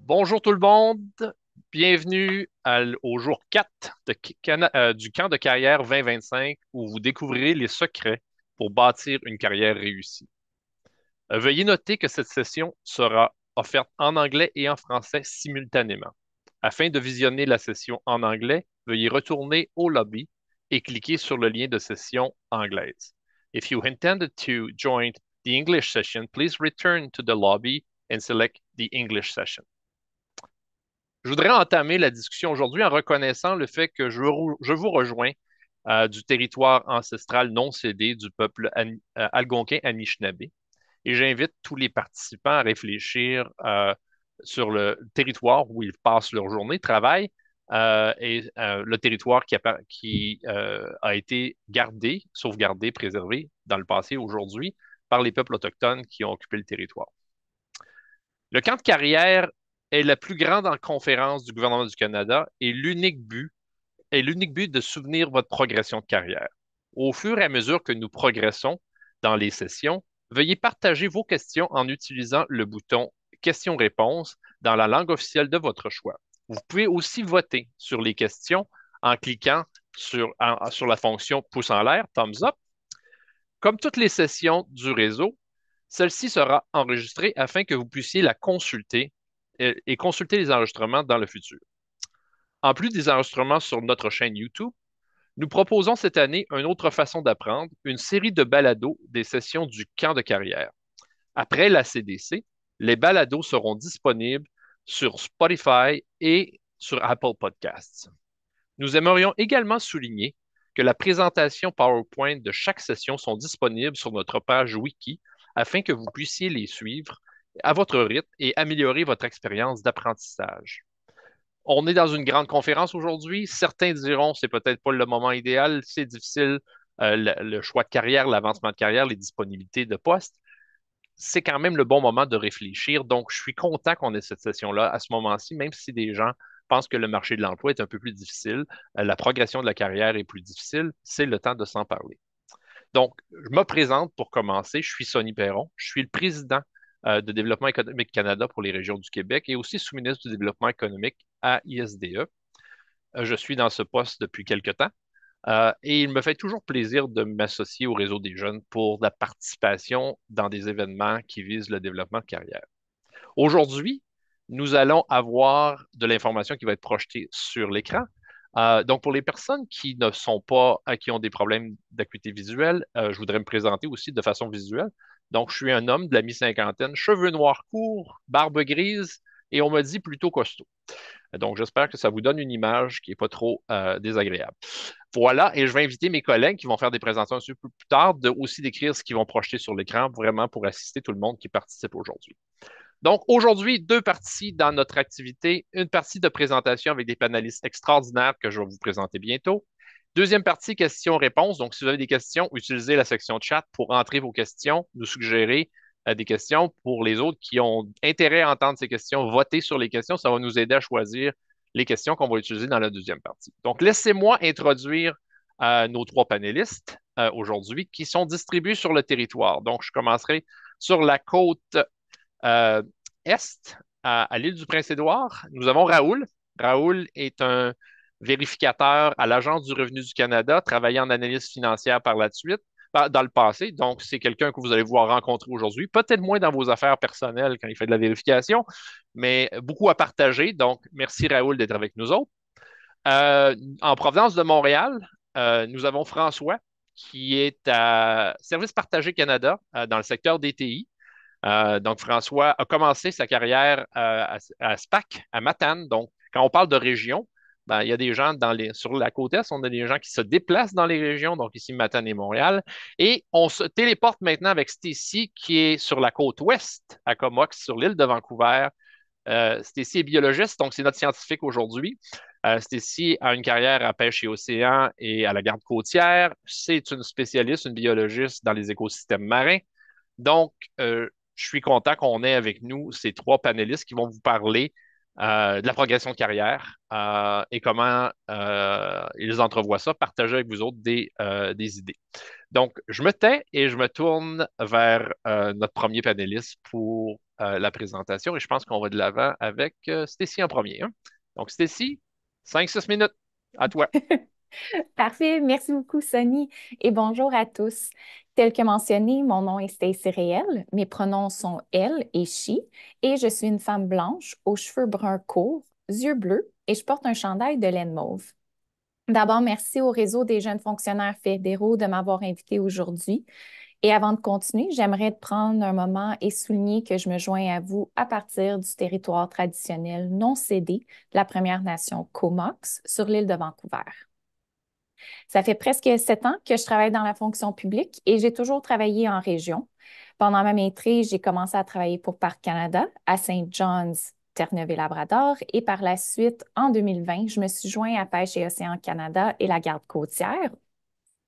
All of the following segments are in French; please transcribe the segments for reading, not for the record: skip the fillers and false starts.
Bonjour tout le monde, bienvenue au jour 4 du camp de carrière 2025 où vous découvrirez les secrets pour bâtir une carrière réussie. Veuillez noter que cette session sera offerte en anglais et en français simultanément. Afin de visionner la session en anglais, veuillez retourner au lobby et cliquer sur le lien de session anglaise. If you intended to join the English session, please return to the lobby and select the English session. Je voudrais entamer la discussion aujourd'hui en reconnaissant le fait que je vous rejoins du territoire ancestral non cédé du peuple algonquin Anishinaabe et j'invite tous les participants à réfléchir sur le territoire où ils passent leur journée, travaillent et le territoire qui a été gardé, sauvegardé, préservé dans le passé et aujourd'hui par les peuples autochtones qui ont occupé le territoire. Le camp de carrière est la plus grande conférence du gouvernement du Canada et l'unique but de soutenir votre progression de carrière. Au fur et à mesure que nous progressons dans les sessions, veuillez partager vos questions en utilisant le bouton questions-réponses dans la langue officielle de votre choix. Vous pouvez aussi voter sur les questions en cliquant sur la fonction pouce en l'air, thumbs up. Comme toutes les sessions du réseau, celle-ci sera enregistrée afin que vous puissiez la consulter et consulter les enregistrements dans le futur. En plus des enregistrements sur notre chaîne YouTube, nous proposons cette année une autre façon d'apprendre, une série de balados des sessions du camp de carrière. Après la CDC, les balados seront disponibles sur Spotify et sur Apple Podcasts. Nous aimerions également souligner que la présentation PowerPoint de chaque session sont disponibles sur notre page Wiki afin que vous puissiez les suivre à votre rythme et améliorer votre expérience d'apprentissage. On est dans une grande conférence aujourd'hui. Certains diront que c'est peut-être pas le moment idéal, c'est difficile, le choix de carrière, l'avancement de carrière, les disponibilités de postes. C'est quand même le bon moment de réfléchir. Donc, je suis content qu'on ait cette session-là à ce moment-ci, même si des gens pensent que le marché de l'emploi est un peu plus difficile, la progression de la carrière est plus difficile, c'est le temps de s'en parler. Donc, je me présente pour commencer. Je suis Sonny Perron. Je suis le président de Développement économique Canada pour les régions du Québec et aussi sous-ministre du Développement économique à ISDE. Je suis dans ce poste depuis quelque temps et il me fait toujours plaisir de m'associer au réseau des jeunes pour la participation dans des événements qui visent le développement de carrière. Aujourd'hui, nous allons avoir de l'information qui va être projetée sur l'écran. Donc, pour les personnes qui ne sont pas, qui ont des problèmes d'acuité visuelle, je voudrais me présenter aussi de façon visuelle. Donc, je suis un homme de la mi-cinquantaine, cheveux noirs courts, barbe grise, et on me dit plutôt costaud. Donc, j'espère que ça vous donne une image qui n'est pas trop désagréable. Voilà, et je vais inviter mes collègues qui vont faire des présentations un peu plus tard de aussi décrire ce qu'ils vont projeter sur l'écran, vraiment pour assister tout le monde qui participe aujourd'hui. Donc, aujourd'hui, deux parties dans notre activité. Une partie de présentation avec des panélistes extraordinaires que je vais vous présenter bientôt. Deuxième partie, questions-réponses. Donc, si vous avez des questions, utilisez la section chat pour entrer vos questions, nous suggérer des questions. Pour les autres qui ont intérêt à entendre ces questions, votez sur les questions. Ça va nous aider à choisir les questions qu'on va utiliser dans la deuxième partie. Donc, laissez-moi introduire nos trois panélistes aujourd'hui qui sont distribués sur le territoire. Donc, je commencerai sur la côte euh, est, à l'île du Prince-Édouard, nous avons Raoul. Raoul est un vérificateur à l'Agence du revenu du Canada, travaillant en analyse financière par la suite, dans le passé. Donc, c'est quelqu'un que vous allez pouvoir rencontrer aujourd'hui, peut-être moins dans vos affaires personnelles quand il fait de la vérification, mais beaucoup à partager. Donc, merci Raoul d'être avec nous autres. En provenance de Montréal, nous avons François, qui est à Service partagé Canada, dans le secteur des TI. Donc, François a commencé sa carrière à SPAC, à Matane. Donc, quand on parle de région, ben, il y a des gens sur la côte Est, on a des gens qui se déplacent dans les régions, donc ici Matane et Montréal. Et on se téléporte maintenant avec Stacy, qui est sur la côte Ouest, à Comox, sur l'île de Vancouver. Stacy est biologiste, donc c'est notre scientifique aujourd'hui. Stacy a une carrière à pêche et océan et à la garde côtière. C'est une spécialiste, une biologiste dans les écosystèmes marins. Donc, je suis content qu'on ait avec nous ces trois panélistes qui vont vous parler de la progression de carrière et comment ils entrevoient ça, partager avec vous autres des idées. Donc, je me tais et je me tourne vers notre premier panéliste pour la présentation et je pense qu'on va de l'avant avec Stacy en premier, hein. Donc, Stacy, 5-6 minutes. À toi. Parfait, merci beaucoup, Sonny, et bonjour à tous. Tel que mentionné, mon nom est Stacy Réel, mes pronoms sont elle et she, et je suis une femme blanche aux cheveux bruns courts, yeux bleus, et je porte un chandail de laine mauve. D'abord, merci au Réseau des jeunes fonctionnaires fédéraux de m'avoir invité aujourd'hui. Et avant de continuer, j'aimerais prendre un moment et souligner que je me joins à vous à partir du territoire traditionnel non cédé de la Première Nation Comox sur l'île de Vancouver. Ça fait presque 7 ans que je travaille dans la fonction publique et j'ai toujours travaillé en région. Pendant ma maîtrise, j'ai commencé à travailler pour Parc Canada à Saint John's, Terre-Neuve-et-Labrador, et par la suite, en 2020, je me suis joint à Pêche et Océan Canada et la Garde côtière,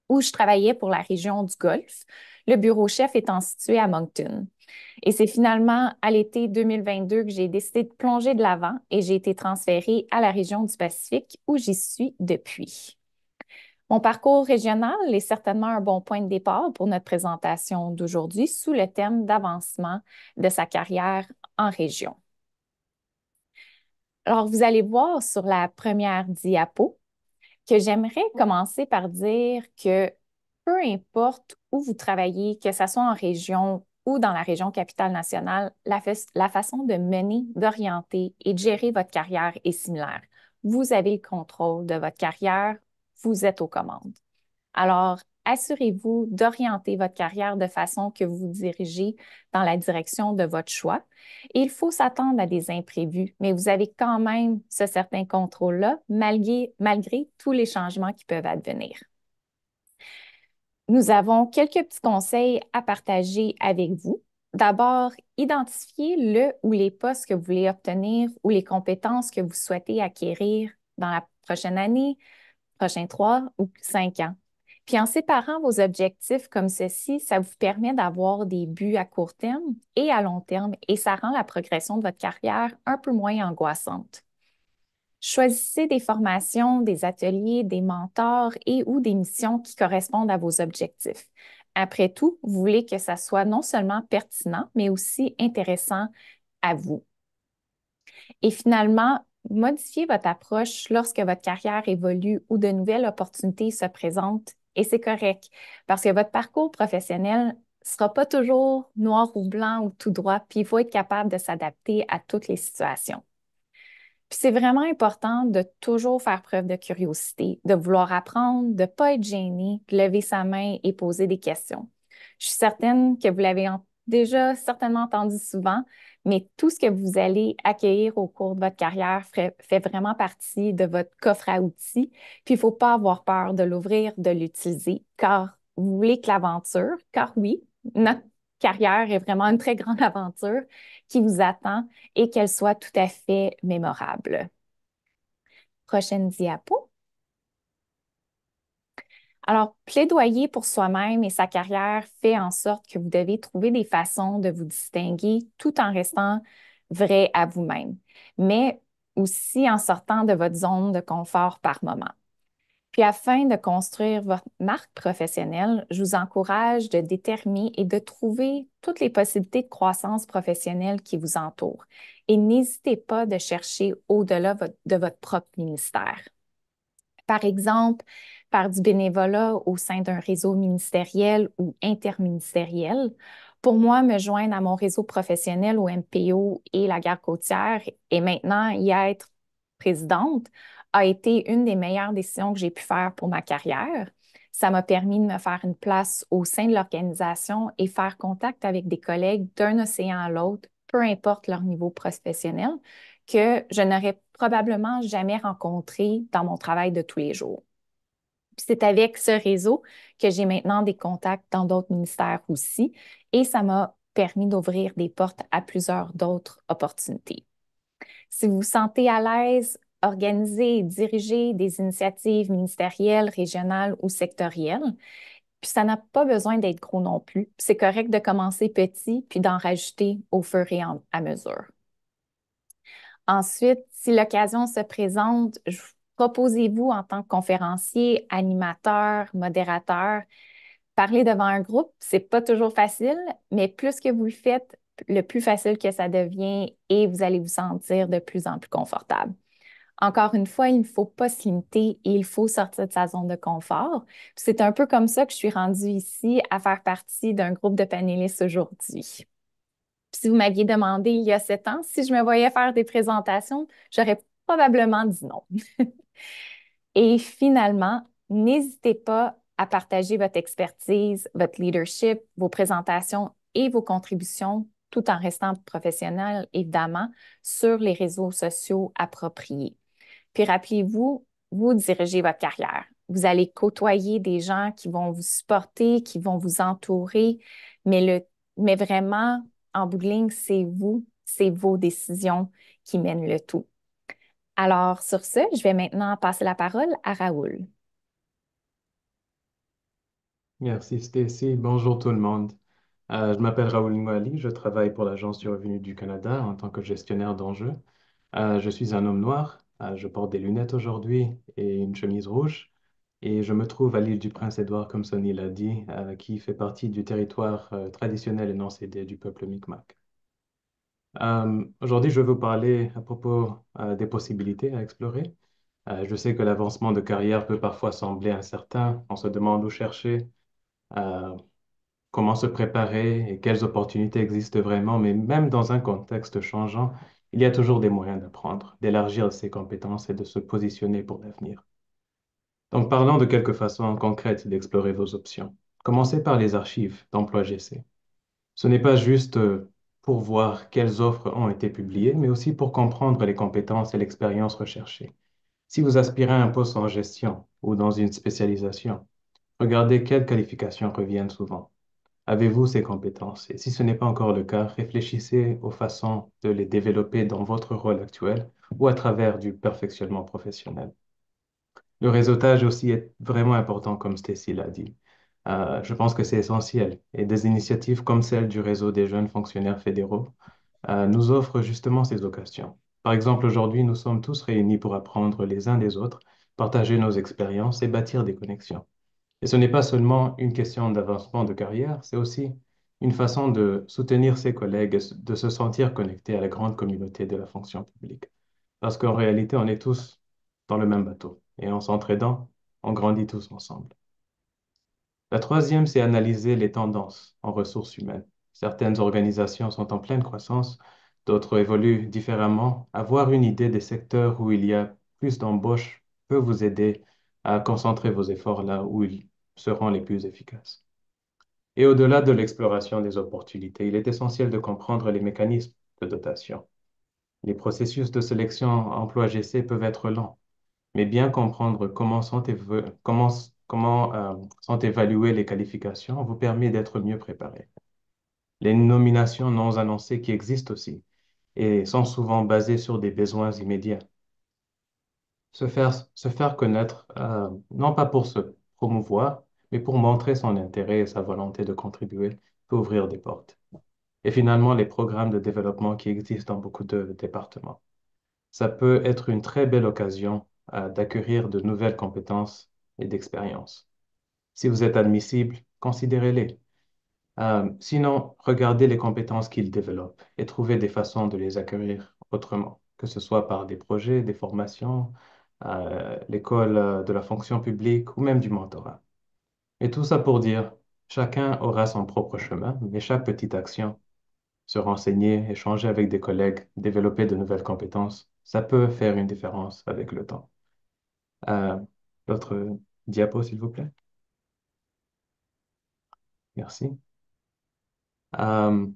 où je travaillais pour la région du Golfe, le bureau chef étant situé à Moncton. Et c'est finalement à l'été 2022 que j'ai décidé de plonger de l'avant et j'ai été transférée à la région du Pacifique où j'y suis depuis. Mon parcours régional est certainement un bon point de départ pour notre présentation d'aujourd'hui sous le thème d'avancement de sa carrière en région. Alors, vous allez voir sur la première diapo que j'aimerais commencer par dire que peu importe où vous travaillez, que ce soit en région ou dans la région capitale nationale, la façon de mener, d'orienter et de gérer votre carrière est similaire. Vous avez le contrôle de votre carrière, vous êtes aux commandes. Alors, assurez-vous d'orienter votre carrière de façon que vous vous dirigez dans la direction de votre choix. Et il faut s'attendre à des imprévus, mais vous avez quand même ce certain contrôle-là, malgré tous les changements qui peuvent advenir. Nous avons quelques petits conseils à partager avec vous. D'abord, identifiez le ou les postes que vous voulez obtenir ou les compétences que vous souhaitez acquérir dans la prochaine année, prochains 3 ou 5 ans. Puis en séparant vos objectifs comme ceci, ça vous permet d'avoir des buts à court terme et à long terme et ça rend la progression de votre carrière un peu moins angoissante. Choisissez des formations, des ateliers, des mentors et ou des missions qui correspondent à vos objectifs. Après tout, vous voulez que ça soit non seulement pertinent, mais aussi intéressant à vous. Et finalement, modifiez votre approche lorsque votre carrière évolue ou de nouvelles opportunités se présentent. Et c'est correct parce que votre parcours professionnel ne sera pas toujours noir ou blanc ou tout droit, puis il faut être capable de s'adapter à toutes les situations. Puis c'est vraiment important de toujours faire preuve de curiosité, de vouloir apprendre, de ne pas être gêné, de lever sa main et poser des questions. Je suis certaine que vous l'avez déjà certainement entendu souvent, mais tout ce que vous allez accueillir au cours de votre carrière fait vraiment partie de votre coffre à outils. Puis il ne faut pas avoir peur de l'ouvrir, de l'utiliser, car vous voulez que l'aventure, car oui, notre carrière est vraiment une très grande aventure qui vous attend et qu'elle soit tout à fait mémorable. Prochaine diapo. Alors, plaidoyer pour soi-même et sa carrière fait en sorte que vous devez trouver des façons de vous distinguer tout en restant vrai à vous-même, mais aussi en sortant de votre zone de confort par moment. Puis afin de construire votre marque professionnelle, je vous encourage de déterminer et de trouver toutes les possibilités de croissance professionnelle qui vous entourent. Et n'hésitez pas de chercher au-delà de votre propre ministère. Par exemple, par du bénévolat au sein d'un réseau ministériel ou interministériel. Pour moi, me joindre à mon réseau professionnel au MPO et la Garde côtière et maintenant y être présidente a été une des meilleures décisions que j'ai pu faire pour ma carrière. Ça m'a permis de me faire une place au sein de l'organisation et faire contact avec des collègues d'un océan à l'autre, peu importe leur niveau professionnel, que je n'aurais probablement jamais rencontré dans mon travail de tous les jours. Puis c'est avec ce réseau que j'ai maintenant des contacts dans d'autres ministères aussi et ça m'a permis d'ouvrir des portes à plusieurs d'autres opportunités. Si vous vous sentez à l'aise, organiser et diriger des initiatives ministérielles, régionales ou sectorielles, puis ça n'a pas besoin d'être gros non plus. C'est correct de commencer petit puis d'en rajouter au fur et à mesure. Ensuite, si l'occasion se présente, proposez-vous en tant que conférencier, animateur, modérateur. Parler devant un groupe, c'est pas toujours facile, mais plus que vous le faites, le plus facile que ça devient et vous allez vous sentir de plus en plus confortable. Encore une fois, il ne faut pas se limiter et il faut sortir de sa zone de confort. C'est un peu comme ça que je suis rendue ici à faire partie d'un groupe de panélistes aujourd'hui. Si vous m'aviez demandé il y a 7 ans si je me voyais faire des présentations, j'aurais probablement dit non. Et finalement, n'hésitez pas à partager votre expertise, votre leadership, vos présentations et vos contributions, tout en restant professionnel, évidemment, sur les réseaux sociaux appropriés. Puis rappelez-vous, vous dirigez votre carrière. Vous allez côtoyer des gens qui vont vous supporter, qui vont vous entourer, mais vraiment, en bout de ligne, c'est vous, c'est vos décisions qui mènent le tout. Alors, sur ce, je vais maintenant passer la parole à Raoul. Merci Stacy. Bonjour tout le monde. Je m'appelle Raoul Ngouali. Je travaille pour l'Agence du revenu du Canada en tant que gestionnaire d'enjeux. Je suis un homme noir. Je porte des lunettes aujourd'hui et une chemise rouge. Et je me trouve à l'île du Prince-Édouard, comme Sonny l'a dit, qui fait partie du territoire traditionnel et non cédé du peuple Mi'kmaq. Aujourd'hui, je vais vous parler à propos des possibilités à explorer. Je sais que l'avancement de carrière peut parfois sembler incertain. On se demande où chercher. Euh, Comment se préparer et quelles opportunités existent vraiment, mais même dans un contexte changeant, il y a toujours des moyens d'apprendre, d'élargir ses compétences et de se positionner pour l'avenir. Donc, parlons de quelques façons concrètes d'explorer vos options. Commencez par les archives d'Emploi GC. Ce n'est pas juste pour voir quelles offres ont été publiées, mais aussi pour comprendre les compétences et l'expérience recherchées. Si vous aspirez à un poste en gestion ou dans une spécialisation, regardez quelles qualifications reviennent souvent. Avez-vous ces compétences? Et si ce n'est pas encore le cas, réfléchissez aux façons de les développer dans votre rôle actuel ou à travers du perfectionnement professionnel. Le réseautage aussi est vraiment important, comme Stacy l'a dit. Je pense que c'est essentiel. Et des initiatives comme celle du réseau des jeunes fonctionnaires fédéraux nous offrent justement ces occasions. Par exemple, aujourd'hui, nous sommes tous réunis pour apprendre les uns des autres, partager nos expériences et bâtir des connexions. Et ce n'est pas seulement une question d'avancement de carrière, c'est aussi une façon de soutenir ses collègues, et de se sentir connecté à la grande communauté de la fonction publique. Parce qu'en réalité, on est tous dans le même bateau et en s'entraidant, on grandit tous ensemble. La troisième, c'est analyser les tendances en ressources humaines. Certaines organisations sont en pleine croissance, d'autres évoluent différemment. Avoir une idée des secteurs où il y a plus d'embauches peut vous aider à concentrer vos efforts là où ils seront les plus efficaces. Et au-delà de l'exploration des opportunités, il est essentiel de comprendre les mécanismes de dotation. Les processus de sélection emploi GC peuvent être lents, mais bien comprendre comment sont évaluées les qualifications vous permet d'être mieux préparé. Les nominations non annoncées qui existent aussi et sont souvent basées sur des besoins immédiats. Se faire connaître, non pas pour se promouvoir, mais pour montrer son intérêt et sa volonté de contribuer, peut ouvrir des portes. Et finalement, les programmes de développement qui existent dans beaucoup de départements. Ça peut être une très belle occasion d'acquérir de nouvelles compétences et d'expériences. Si vous êtes admissible, considérez-les. Sinon, regardez les compétences qu'ils développent et trouvez des façons de les acquérir autrement, que ce soit par des projets, des formations, l'école de la fonction publique ou même du mentorat. Et tout ça pour dire, chacun aura son propre chemin, mais chaque petite action, se renseigner, échanger avec des collègues, développer de nouvelles compétences, ça peut faire une différence avec le temps. Euh, L'autre diapo, s'il vous plaît. Merci. Euh,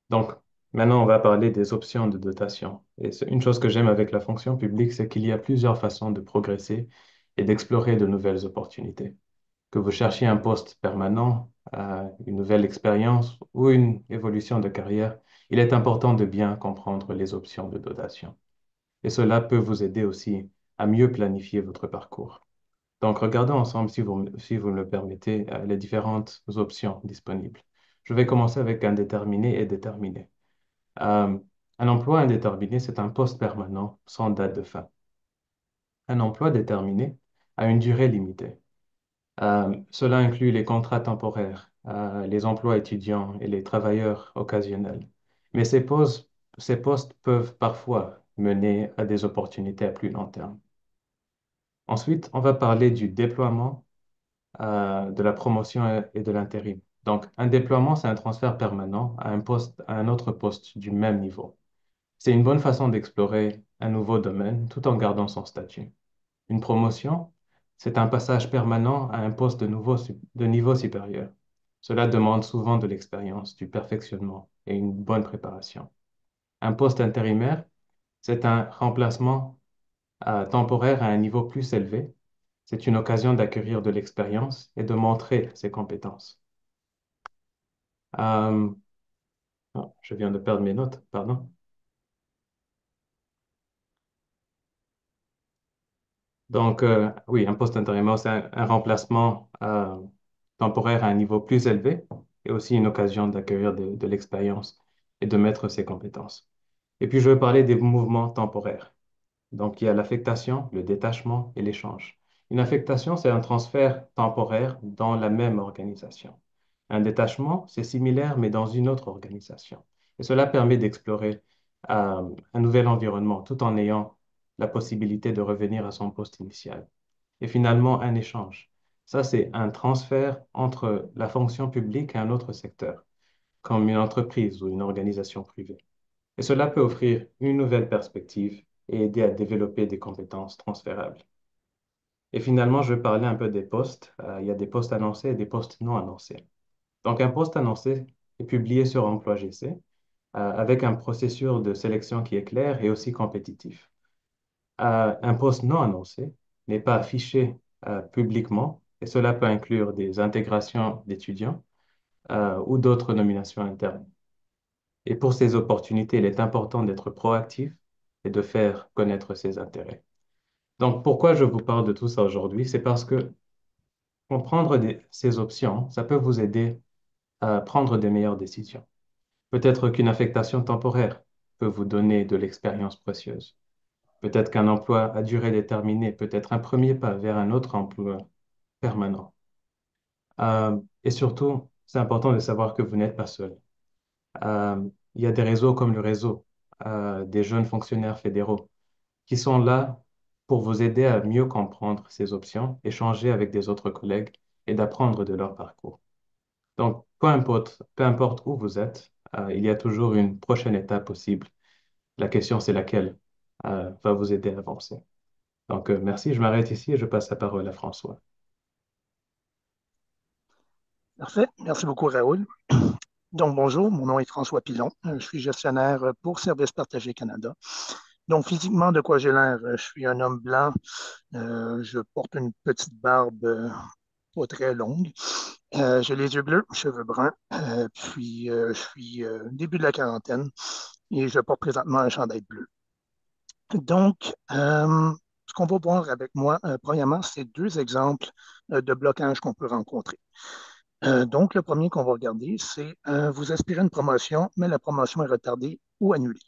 donc, maintenant, on va parler des options de dotation. Et c'est une chose que j'aime avec la fonction publique, c'est qu'il y a plusieurs façons de progresser et d'explorer de nouvelles opportunités. Que vous cherchiez un poste permanent, une nouvelle expérience ou une évolution de carrière, il est important de bien comprendre les options de dotation. Et cela peut vous aider aussi à mieux planifier votre parcours. Donc, regardons ensemble, si vous me le permettez, les différentes options disponibles. Je vais commencer avec indéterminé et déterminé. Euh, un emploi indéterminé, c'est un poste permanent sans date de fin. Un emploi déterminé a une durée limitée. Cela inclut les contrats temporaires, les emplois étudiants et les travailleurs occasionnels. Mais ces postes peuvent parfois mener à des opportunités à plus long terme. Ensuite, on va parler du déploiement, de la promotion et de l'intérim. Donc, un déploiement, c'est un transfert permanent à un poste, à un autre poste du même niveau. C'est une bonne façon d'explorer un nouveau domaine tout en gardant son statut. Une promotion, c'est un passage permanent à un poste de niveau supérieur. Cela demande souvent de l'expérience, du perfectionnement et une bonne préparation. Un poste intérimaire, c'est un remplacement temporaire à un niveau plus élevé. C'est une occasion d'acquérir de l'expérience et de montrer ses compétences. Euh, je viens de perdre mes notes, pardon. Donc, oui, un poste intérimaire, c'est un remplacement temporaire à un niveau plus élevé et aussi une occasion d'acquérir de l'expérience et de mettre ses compétences. Et puis, je vais parler des mouvements temporaires. Donc, il y a l'affectation, le détachement et l'échange. Une affectation, c'est un transfert temporaire dans la même organisation. Un détachement, c'est similaire, mais dans une autre organisation. Et cela permet d'explorer un nouvel environnement tout en ayant la possibilité de revenir à son poste initial. Et finalement, un échange. Ça, c'est un transfert entre la fonction publique et un autre secteur, comme une entreprise ou une organisation privée. Et cela peut offrir une nouvelle perspective et aider à développer des compétences transférables. Et finalement, je vais parler un peu des postes. Il y a des postes annoncés et des postes non annoncés. Donc, un poste annoncé est publié sur Emploi GC avec un processus de sélection qui est clair et aussi compétitif. Un poste non annoncé n'est pas affiché publiquement et cela peut inclure des intégrations d'étudiants ou d'autres nominations internes. Et pour ces opportunités, il est important d'être proactif et de faire connaître ses intérêts. Donc, pourquoi je vous parle de tout ça aujourd'hui? C'est parce que comprendre ces options, ça peut vous aider à prendre des meilleures décisions. Peut-être qu'une affectation temporaire peut vous donner de l'expérience précieuse. Peut-être qu'un emploi à durée déterminée peut être un premier pas vers un autre emploi permanent. Et surtout, c'est important de savoir que vous n'êtes pas seul. Il y a des réseaux comme le réseau des jeunes fonctionnaires fédéraux qui sont là pour vous aider à mieux comprendre ces options, échanger avec des autres collègues et d'apprendre de leur parcours. Donc, peu importe où vous êtes, il y a toujours une prochaine étape possible. La question, c'est laquelle va vous aider à avancer. Donc, merci, je m'arrête ici et je passe la parole à François. Parfait. Merci beaucoup, Raoul. Donc, bonjour, mon nom est François Pilon. Je suis gestionnaire pour Services Partagés Canada. Donc, physiquement, de quoi j'ai l'air? Je suis un homme blanc. Je porte une petite barbe pas très longue. J'ai les yeux bleus, cheveux bruns. Je suis début de la quarantaine et je porte présentement un chandail bleu. Donc, ce qu'on va voir avec moi, premièrement, c'est deux exemples de blocages qu'on peut rencontrer. Donc, le premier qu'on va regarder, c'est vous aspirez à une promotion, mais la promotion est retardée ou annulée.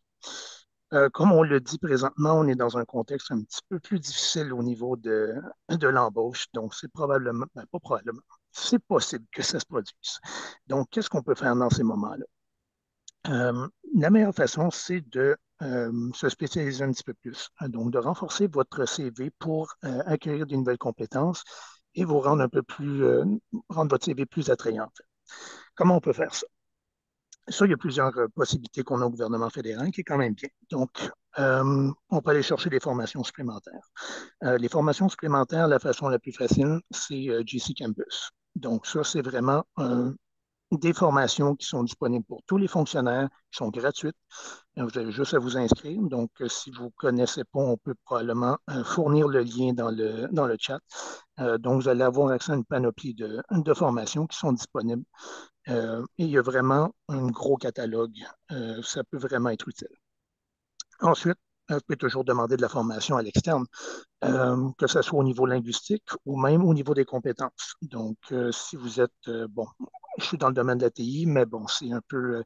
Comme on le dit présentement, on est dans un contexte un petit peu plus difficile au niveau de l'embauche. Donc, c'est probablement, ben, pas probablement, c'est possible que ça se produise. Donc, qu'est-ce qu'on peut faire dans ces moments-là? La meilleure façon, c'est de se spécialiser un petit peu plus. Donc, de renforcer votre CV pour acquérir de nouvelles compétences et vous rendre un peu plus, rendre votre CV plus attrayant. En fait. Comment on peut faire ça? Ça, il y a plusieurs possibilités qu'on a au gouvernement fédéral qui est quand même bien. Donc, on peut aller chercher des formations supplémentaires. Les formations supplémentaires, la façon la plus facile, c'est GC Campus. Donc, ça, c'est vraiment des formations qui sont disponibles pour tous les fonctionnaires, qui sont gratuites. Vous avez juste à vous inscrire. Donc, si vous ne connaissez pas, on peut probablement fournir le lien dans le chat. Donc, vous allez avoir accès à une panoplie de formations qui sont disponibles. Et il y a vraiment un gros catalogue. Ça peut vraiment être utile. Ensuite, vous pouvez toujours demander de la formation à l'externe, que ce soit au niveau linguistique ou même au niveau des compétences. Donc, si vous êtes, bon, je suis dans le domaine de la TI, mais bon, c'est un peu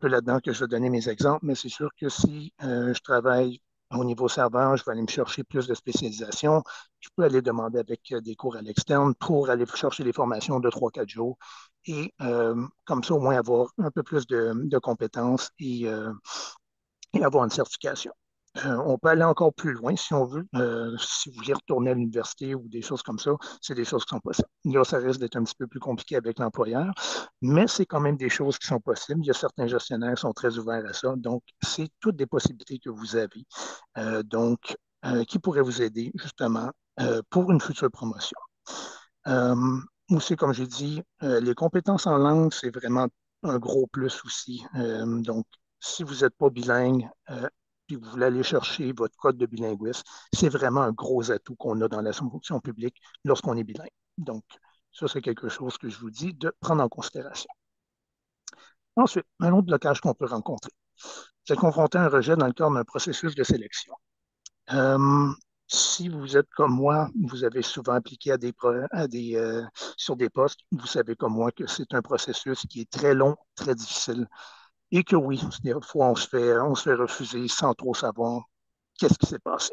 là-dedans que je vais donner mes exemples, mais c'est sûr que si je travaille au niveau serveur, je vais aller me chercher plus de spécialisation. Je peux aller demander avec des cours à l'externe pour aller chercher des formations de 3-4 jours et comme ça, au moins avoir un peu plus de compétences et avoir une certification. On peut aller encore plus loin si on veut. Si vous voulez retourner à l'université ou des choses comme ça, c'est des choses qui sont possibles. Là, ça risque d'être un petit peu plus compliqué avec l'employeur, mais c'est quand même des choses qui sont possibles. Il y a certains gestionnaires qui sont très ouverts à ça. Donc, c'est toutes des possibilités que vous avez. Qui pourraient vous aider justement pour une future promotion. Euh, Aussi, comme j'ai dit, les compétences en langue, c'est vraiment un gros plus aussi. Donc, si vous n'êtes pas bilingue, puis vous voulez aller chercher votre code de bilinguisme, c'est vraiment un gros atout qu'on a dans la fonction publique lorsqu'on est bilingue. Donc, ça, c'est quelque chose que je vous dis de prendre en considération. Ensuite, un autre blocage qu'on peut rencontrer, c'est confronter un rejet dans le cadre d'un processus de sélection. Euh, Si vous êtes comme moi, vous avez souvent appliqué sur des postes, vous savez comme moi que c'est un processus qui est très long, très difficile, et que oui, des fois on se fait refuser sans trop savoir qu'est-ce qui s'est passé.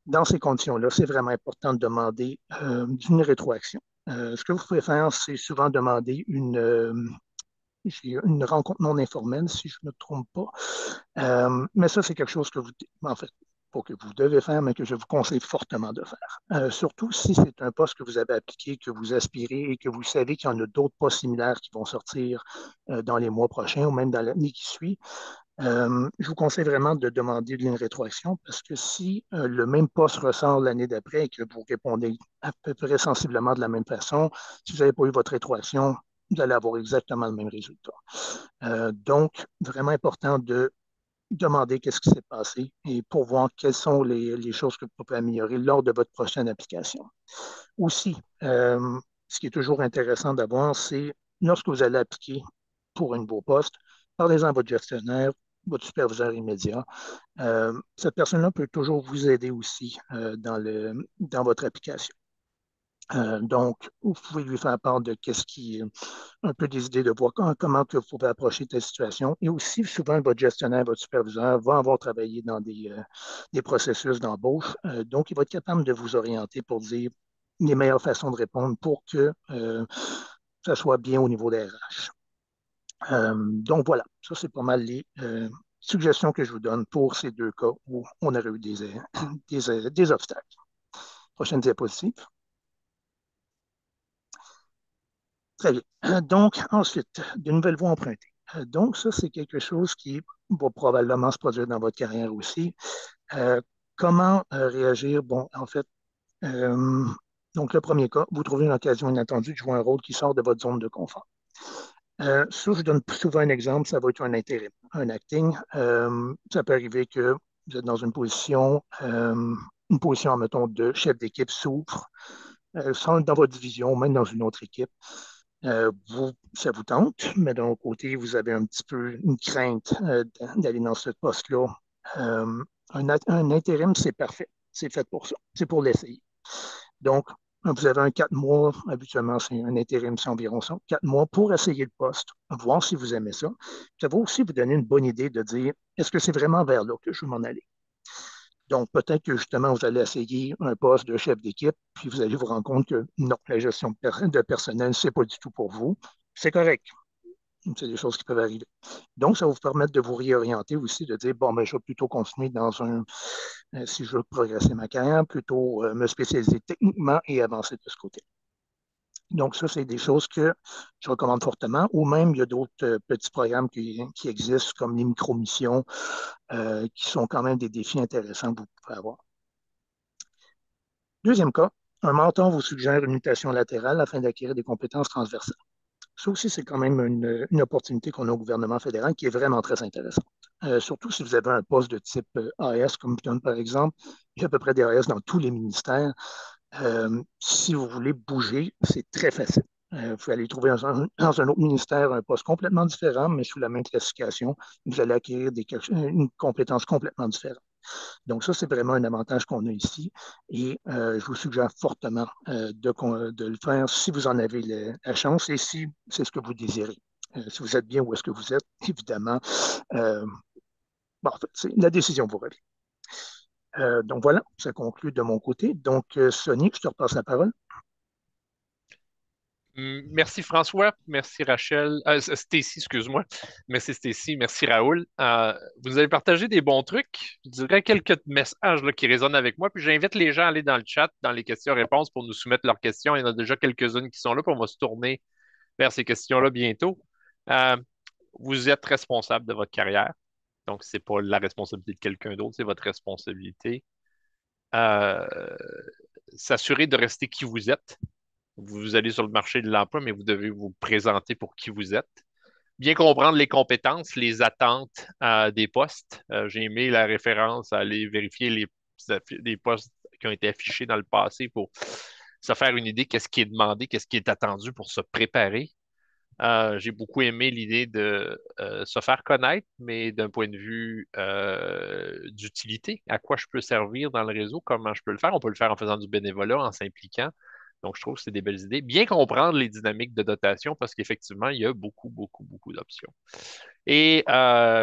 Dans ces conditions-là, c'est vraiment important de demander une rétroaction. Ce que vous pouvez faire, c'est souvent demander une rencontre non informelle, si je ne me trompe pas. Mais ça, c'est quelque chose que en fait, pas que vous devez faire, mais que je vous conseille fortement de faire. Surtout si c'est un poste que vous avez appliqué, que vous aspirez et que vous savez qu'il y en a d'autres postes similaires qui vont sortir dans les mois prochains ou même dans l'année qui suit. Je vous conseille vraiment de demander une rétroaction parce que si le même poste ressort l'année d'après et que vous répondez à peu près sensiblement de la même façon, si vous n'avez pas eu votre rétroaction, vous allez avoir exactement le même résultat. Donc, vraiment important de demander qu'est-ce qui s'est passé et pour voir quelles sont les choses que vous pouvez améliorer lors de votre prochaine application. Aussi, ce qui est toujours intéressant d'avoir, c'est lorsque vous allez appliquer pour un nouveau poste, parlez-en à votre gestionnaire, votre superviseur immédiat. Cette personne-là peut toujours vous aider aussi dans votre application. Donc, vous pouvez lui faire part de qu'est-ce qui, un peu des idées de voir comment que vous pouvez approcher telle situation. Et aussi, souvent, votre gestionnaire, votre superviseur va avoir travaillé dans des processus d'embauche. Donc, il va être capable de vous orienter pour dire les meilleures façons de répondre pour que ça soit bien au niveau des RH. Donc, voilà, ça, c'est pas mal les suggestions que je vous donne pour ces deux cas où on aurait eu des obstacles. Prochaine diapositive. Très bien. Donc, ensuite, de nouvelles voies empruntées. Donc, ça, c'est quelque chose qui va probablement se produire dans votre carrière aussi. Comment réagir? Bon, en fait, euh, donc le premier cas, vous trouvez une occasion inattendue de jouer un rôle qui sort de votre zone de confort. Ça, je donne souvent un exemple, ça va être un intérim, un acting. Ça peut arriver que vous êtes dans une position, mettons, de chef d'équipe s'ouvre, dans votre division, même dans une autre équipe. Ça vous tente, mais d'un autre côté, vous avez un petit peu une crainte d'aller dans ce poste-là. Un intérim, c'est parfait. C'est fait pour ça. C'est pour l'essayer. Donc, vous avez un 4 mois, habituellement, c'est un intérim, c'est environ ça, 4 mois pour essayer le poste, voir si vous aimez ça. Ça va aussi vous donner une bonne idée de dire, est-ce que c'est vraiment vers là que je veux m'en aller? Donc, peut-être que justement, vous allez essayer un poste de chef d'équipe, puis vous allez vous rendre compte que non, la gestion de personnel, ce n'est pas du tout pour vous. C'est correct. C'est des choses qui peuvent arriver. Donc, ça va vous permettre de vous réorienter aussi, de dire, bon, ben, je vais plutôt continuer si je veux progresser ma carrière, plutôt me spécialiser techniquement et avancer de ce côté. Donc, ça, c'est des choses que je recommande fortement. Ou même, il y a d'autres petits programmes qui existent, comme les micro-missions, qui sont quand même des défis intéressants que vous pouvez avoir. Deuxième cas, un mentor vous suggère une mutation latérale afin d'acquérir des compétences transversales. Ça aussi, c'est quand même une opportunité qu'on a au gouvernement fédéral qui est vraiment très intéressante. Surtout si vous avez un poste de type AS, comme je donne par exemple, il y a à peu près des AS dans tous les ministères. Si vous voulez bouger, c'est très facile. Vous pouvez aller trouver dans un autre ministère un poste complètement différent, mais sous la même classification. Vous allez acquérir une compétence complètement différente. Donc, ça, c'est vraiment un avantage qu'on a ici et je vous suggère fortement de le faire si vous en avez la chance et si c'est ce que vous désirez. Si vous êtes bien où est-ce que vous êtes, évidemment, bon, en fait, la décision vous revient. Donc voilà, ça conclut de mon côté. Donc, Sonny, je te repasse la parole. Merci François, merci Rachel, Stacy, excuse-moi. Merci Stacy, merci Raoul. Vous avez partagé des bons trucs. Je dirais quelques messages là, qui résonnent avec moi. Puis j'invite les gens à aller dans le chat, dans les questions-réponses pour nous soumettre leurs questions. Il y en a déjà quelques-unes qui sont là, puis on va se tourner vers ces questions-là bientôt. Euh, vous êtes responsable de votre carrière. Donc, c'est pas la responsabilité de quelqu'un d'autre, c'est votre responsabilité. Euh, S'assurer de rester qui vous êtes. Vous allez sur le marché de l'emploi, mais vous devez vous présenter pour qui vous êtes. Bien comprendre les compétences, les attentes des postes. J'ai aimé la référence à aller vérifier les postes qui ont été affichés dans le passé pour se faire une idée qu'est-ce qui est demandé, qu'est-ce qui est attendu pour se préparer. J'ai beaucoup aimé l'idée de se faire connaître, mais d'un point de vue d'utilité, à quoi je peux servir dans le réseau, comment je peux le faire. On peut le faire en faisant du bénévolat, en s'impliquant. Donc, je trouve que c'est des belles idées. Bien comprendre les dynamiques de dotation parce qu'effectivement, il y a beaucoup, beaucoup, beaucoup d'options. Et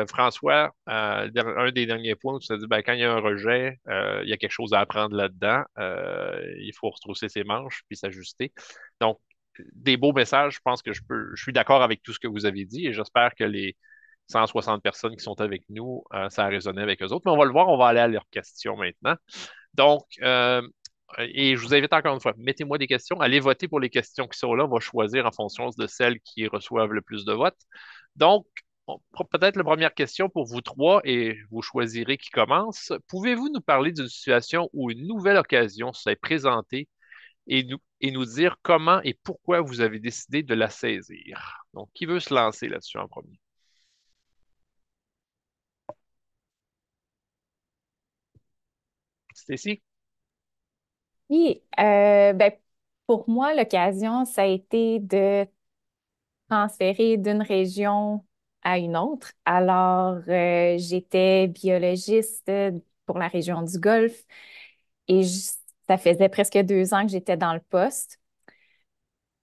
François, un des derniers points où tu as dit, ben, quand il y a un rejet, il y a quelque chose à apprendre là-dedans. Il faut retrousser ses manches puis s'ajuster. Donc, des beaux messages. Je pense que je suis d'accord avec tout ce que vous avez dit et j'espère que les 160 personnes qui sont avec nous, ça a résonné avec eux autres. Mais on va le voir, on va aller à leurs questions maintenant. Donc, et je vous invite encore une fois, mettez-moi des questions, allez voter pour les questions qui sont là, on va choisir en fonction de celles qui reçoivent le plus de votes. Donc, peut-être la première question pour vous trois et vous choisirez qui commence. Pouvez-vous nous parler d'une situation où une nouvelle occasion s'est présentée et nous dire comment et pourquoi vous avez décidé de la saisir? Donc, qui veut se lancer là-dessus en premier? Stécie? Oui, ben, pour moi, l'occasion, ça a été de transférer d'une région à une autre. Alors, j'étais biologiste pour la région du Golfe et ça faisait presque 2 ans que j'étais dans le poste.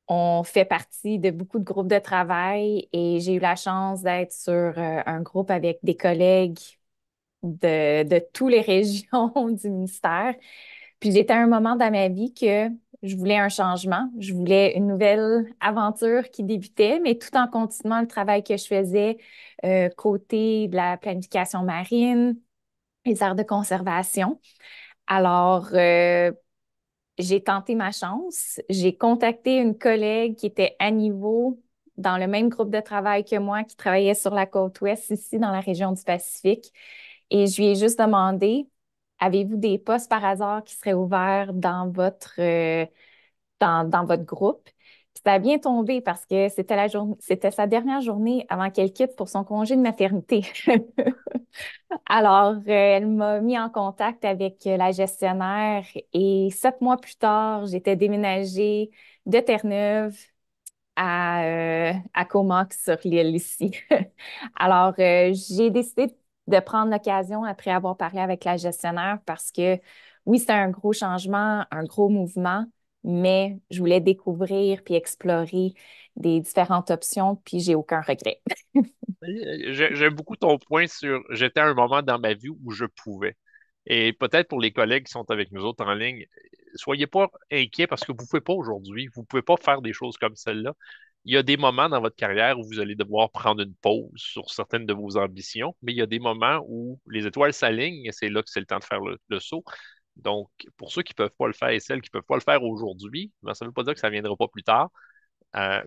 On fait partie de beaucoup de groupes de travail et j'ai eu la chance d'être sur un groupe avec des collègues de toutes les régions du ministère. Puis j'étais à un moment dans ma vie que je voulais un changement, je voulais une nouvelle aventure qui débutait, mais tout en continuant le travail que je faisais côté de la planification marine, les aires de conservation. Alors, j'ai tenté ma chance. J'ai contacté une collègue qui était à niveau dans le même groupe de travail que moi, qui travaillait sur la côte ouest, ici, dans la région du Pacifique. Et je lui ai juste demandé, avez-vous des postes par hasard qui seraient ouverts dans votre groupe? Puis ça a bien tombé parce que c'était sa dernière journée avant qu'elle quitte pour son congé de maternité. Alors, elle m'a mis en contact avec la gestionnaire et 7 mois plus tard, j'étais déménagée de Terre-Neuve à Comox sur l'île ici. Alors, j'ai décidé de prendre l'occasion après avoir parlé avec la gestionnaire parce que oui, c'est un gros changement, un gros mouvement, mais je voulais découvrir puis explorer des différentes options, puis j'ai aucun regret. J'aime beaucoup ton point sur j'étais à un moment dans ma vie où je pouvais. Et peut-être pour les collègues qui sont avec nous autres en ligne, soyez pas inquiets parce que vous pouvez pas aujourd'hui, vous pouvez pas faire des choses comme celle-là. Il y a des moments dans votre carrière où vous allez devoir prendre une pause sur certaines de vos ambitions, mais il y a des moments où les étoiles s'alignent et c'est là que c'est le temps de faire le saut. Donc, pour ceux qui peuvent pas le faire et celles qui peuvent pas le faire aujourd'hui, ben, ça veut pas dire que ça viendra pas plus tard.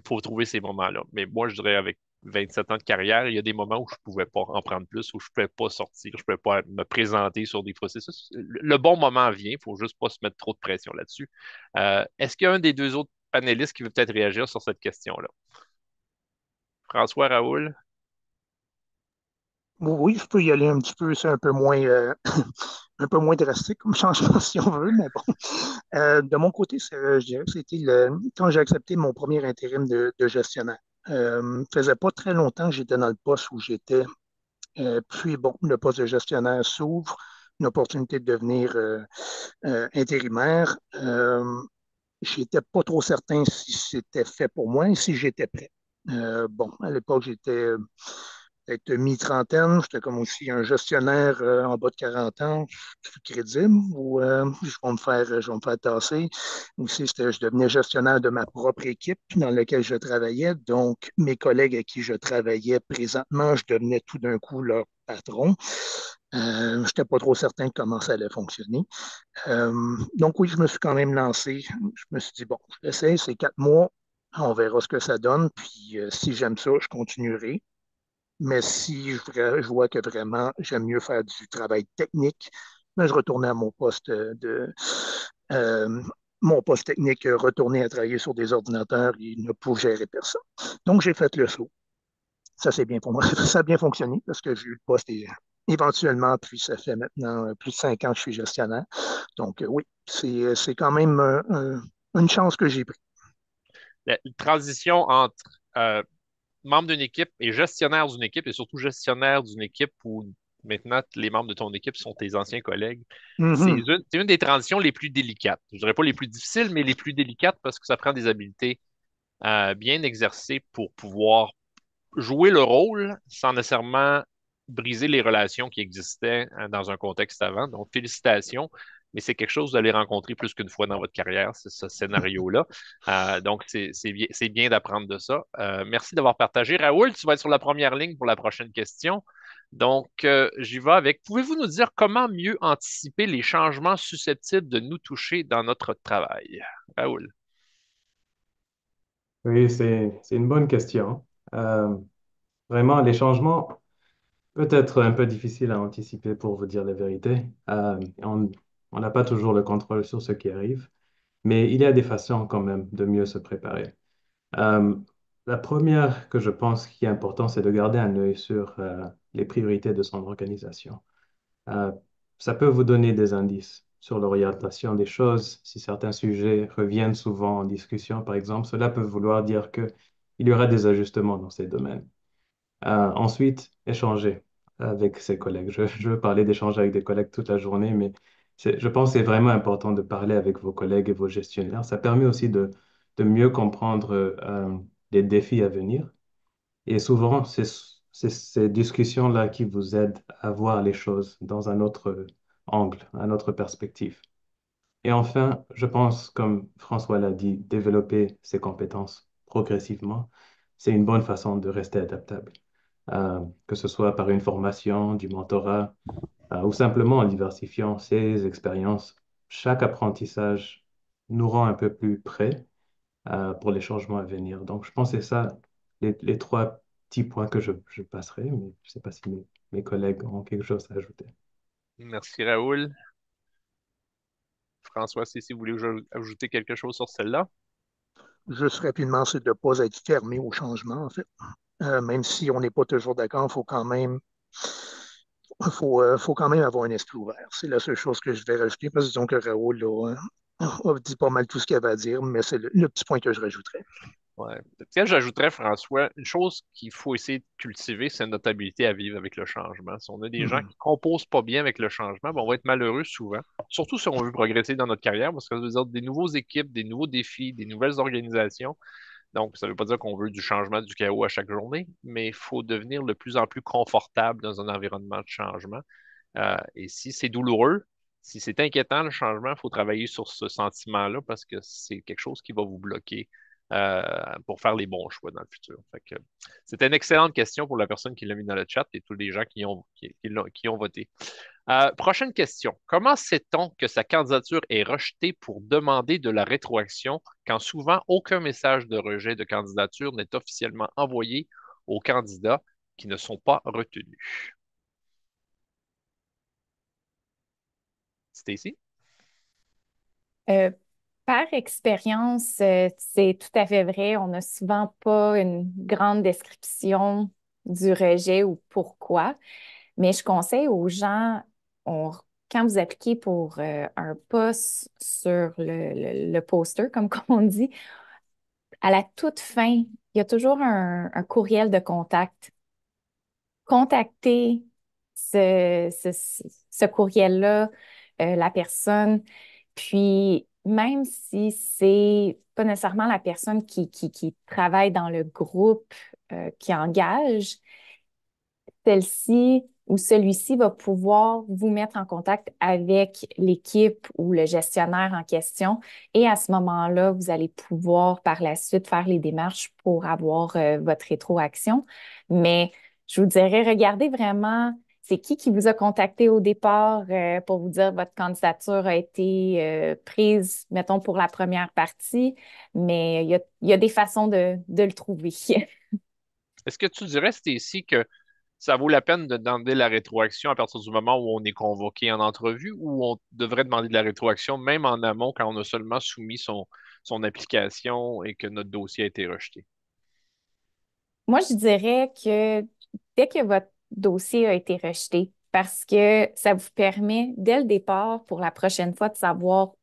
Faut trouver ces moments-là. Mais moi, je dirais avec 27 ans de carrière, il y a des moments où je pouvais pas en prendre plus, où je pouvais pas sortir, je pouvais pas me présenter sur des processus. Le bon moment vient, il faut juste pas se mettre trop de pression là-dessus. Est-ce qu'il y a un des deux autres panélistes qui veut peut-être réagir sur cette question-là? François, Raoul? Oui, je peux y aller un petit peu, c'est un peu moins, un peu moins drastique comme changement si on veut, mais bon. De mon côté, je dirais que c'était quand j'ai accepté mon premier intérim de gestionnaire. Faisait pas très longtemps que j'étais dans le poste où j'étais. Puis bon, le poste de gestionnaire s'ouvre, une opportunité de devenir intérimaire. J'étais pas trop certain si c'était fait pour moi et si j'étais prêt. Bon, à l'époque, j'étais peut-être mi-trentaine. J'étais comme aussi un gestionnaire en bas de 40 ans, plus crédible, ou je vais me faire tasser. Aussi, je devenais gestionnaire de ma propre équipe dans laquelle je travaillais. Donc, mes collègues à qui je travaillais présentement, je devenais tout d'un coup leur patron. Je n'étais pas trop certain de comment ça allait fonctionner. Donc oui, je me suis quand même lancé. Je me suis dit, bon, je l'essaie, c'est 4 mois, on verra ce que ça donne, puis si j'aime ça, je continuerai. Mais si je vois que vraiment j'aime mieux faire du travail technique, ben, je retournais à euh, mon poste technique, retourner à travailler sur des ordinateurs et ne pas gérer personne. Donc j'ai fait le saut. Ça, c'est bien pour moi. Ça a bien fonctionné parce que j'ai eu le poste éventuellement, puis ça fait maintenant plus de 5 ans que je suis gestionnaire. Donc, oui, c'est quand même une chance que j'ai prise. La transition entre membre d'une équipe et gestionnaire d'une équipe, et surtout gestionnaire d'une équipe où maintenant les membres de ton équipe sont tes anciens collègues, Mhm. c'est une des transitions les plus délicates. Je dirais pas les plus difficiles, mais les plus délicates parce que ça prend des habiletés bien exercées pour pouvoir jouer le rôle sans nécessairement briser les relations qui existaient dans un contexte avant. Donc, félicitations. Mais c'est quelque chose que vous allez rencontrer plus qu'une fois dans votre carrière, c'est ce scénario-là. Donc, c'est bien d'apprendre de ça. Merci d'avoir partagé. Raoul, tu vas être sur la première ligne pour la prochaine question. Donc, j'y vais avec. Pouvez-vous nous dire comment mieux anticiper les changements susceptibles de nous toucher dans notre travail? Raoul. Oui, c'est une bonne question. Euh, Vraiment, les changements peuvent être un peu difficiles à anticiper pour vous dire la vérité. On n'a pas toujours le contrôle sur ce qui arrive, mais il y a des façons quand même de mieux se préparer. Euh, la première que je pense qui est importante, c'est de garder un œil sur les priorités de son organisation. Euh, Ça peut vous donner des indices sur l'orientation des choses. Si certains sujets reviennent souvent en discussion, par exemple, cela peut vouloir dire qu'il y aura des ajustements dans ces domaines. Ensuite, échanger avec ses collègues. Je veux parler d'échanger avec des collègues toute la journée, mais je pense que c'est vraiment important de parler avec vos collègues et vos gestionnaires. Ça permet aussi de mieux comprendre les défis à venir. Et souvent, c'est ces discussions-là qui vous aident à voir les choses dans un autre angle, une autre perspective. Et enfin, je pense, comme François l'a dit, développer ses compétences progressivement, c'est une bonne façon de rester adaptable. Que ce soit par une formation, du mentorat, ou simplement en diversifiant ses expériences. Chaque apprentissage nous rend un peu plus prêts pour les changements à venir. Donc, je pense que c'est ça, les trois petits points que je passerai, mais je ne sais pas si mes collègues ont quelque chose à ajouter. Merci, Raoul. François, si vous voulez ajouter quelque chose sur celle-là. Juste rapidement, c'est de ne pas être fermé au changement, en fait. Même si on n'est pas toujours d'accord, faut quand même avoir un esprit ouvert. C'est la seule chose que je vais rajouter, parce que disons que Raoul a dit pas mal tout ce qu'il avait à dire, mais c'est le petit point que je rajouterais. Ouais. Peut-être j'ajouterais, François, une chose qu'il faut essayer de cultiver, c'est notre habilité à vivre avec le changement. Si on a des gens Mhm. qui composent pas bien avec le changement, ben, on va être malheureux souvent, surtout si on veut progresser dans notre carrière, parce que ça veut dire des nouveaux équipes, des nouveaux défis, des nouvelles organisations. Donc, ça ne veut pas dire qu'on veut du changement, du chaos à chaque journée, mais il faut devenir de plus en plus confortable dans un environnement de changement. Et si c'est douloureux, si c'est inquiétant le changement, il faut travailler sur ce sentiment-là parce que c'est quelque chose qui va vous bloquer euh, pour faire les bons choix dans le futur. Fait que, c'était une excellente question pour la personne qui l'a mis dans le chat et tous les gens qui ont voté. Prochaine question. Comment sait-on que sa candidature est rejetée pour demander de la rétroaction quand souvent aucun message de rejet de candidature n'est officiellement envoyé aux candidats qui ne sont pas retenus? Stacy? Euh, Par expérience, c'est tout à fait vrai. On n'a souvent pas une grande description du rejet ou pourquoi, mais je conseille aux gens, on- quand vous appliquez pour un poste sur le poster, comme on dit, à la toute fin, il y a toujours un courriel de contact. Contactez ce courriel-là, la personne. Puis, même si c'est pas nécessairement la personne qui travaille dans le groupe qui engage, celle-ci ou celui-ci va pouvoir vous mettre en contact avec l'équipe ou le gestionnaire en question. Et à ce moment-là, vous allez pouvoir par la suite faire les démarches pour avoir votre rétroaction. Mais je vous dirais, regardez vraiment, c'est qui vous a contacté au départ pour vous dire votre candidature a été prise, mettons, pour la première partie, mais il y a des façons de le trouver. Est-ce que tu dirais, Stacy, que ça vaut la peine de demander la rétroaction à partir du moment où on est convoqué en entrevue ou on devrait demander de la rétroaction même en amont quand on a seulement soumis son application et que notre dossier a été rejeté? Moi, je dirais que dès que votre dossier a été rejeté, parce que ça vous permet dès le départ pour la prochaine fois de savoir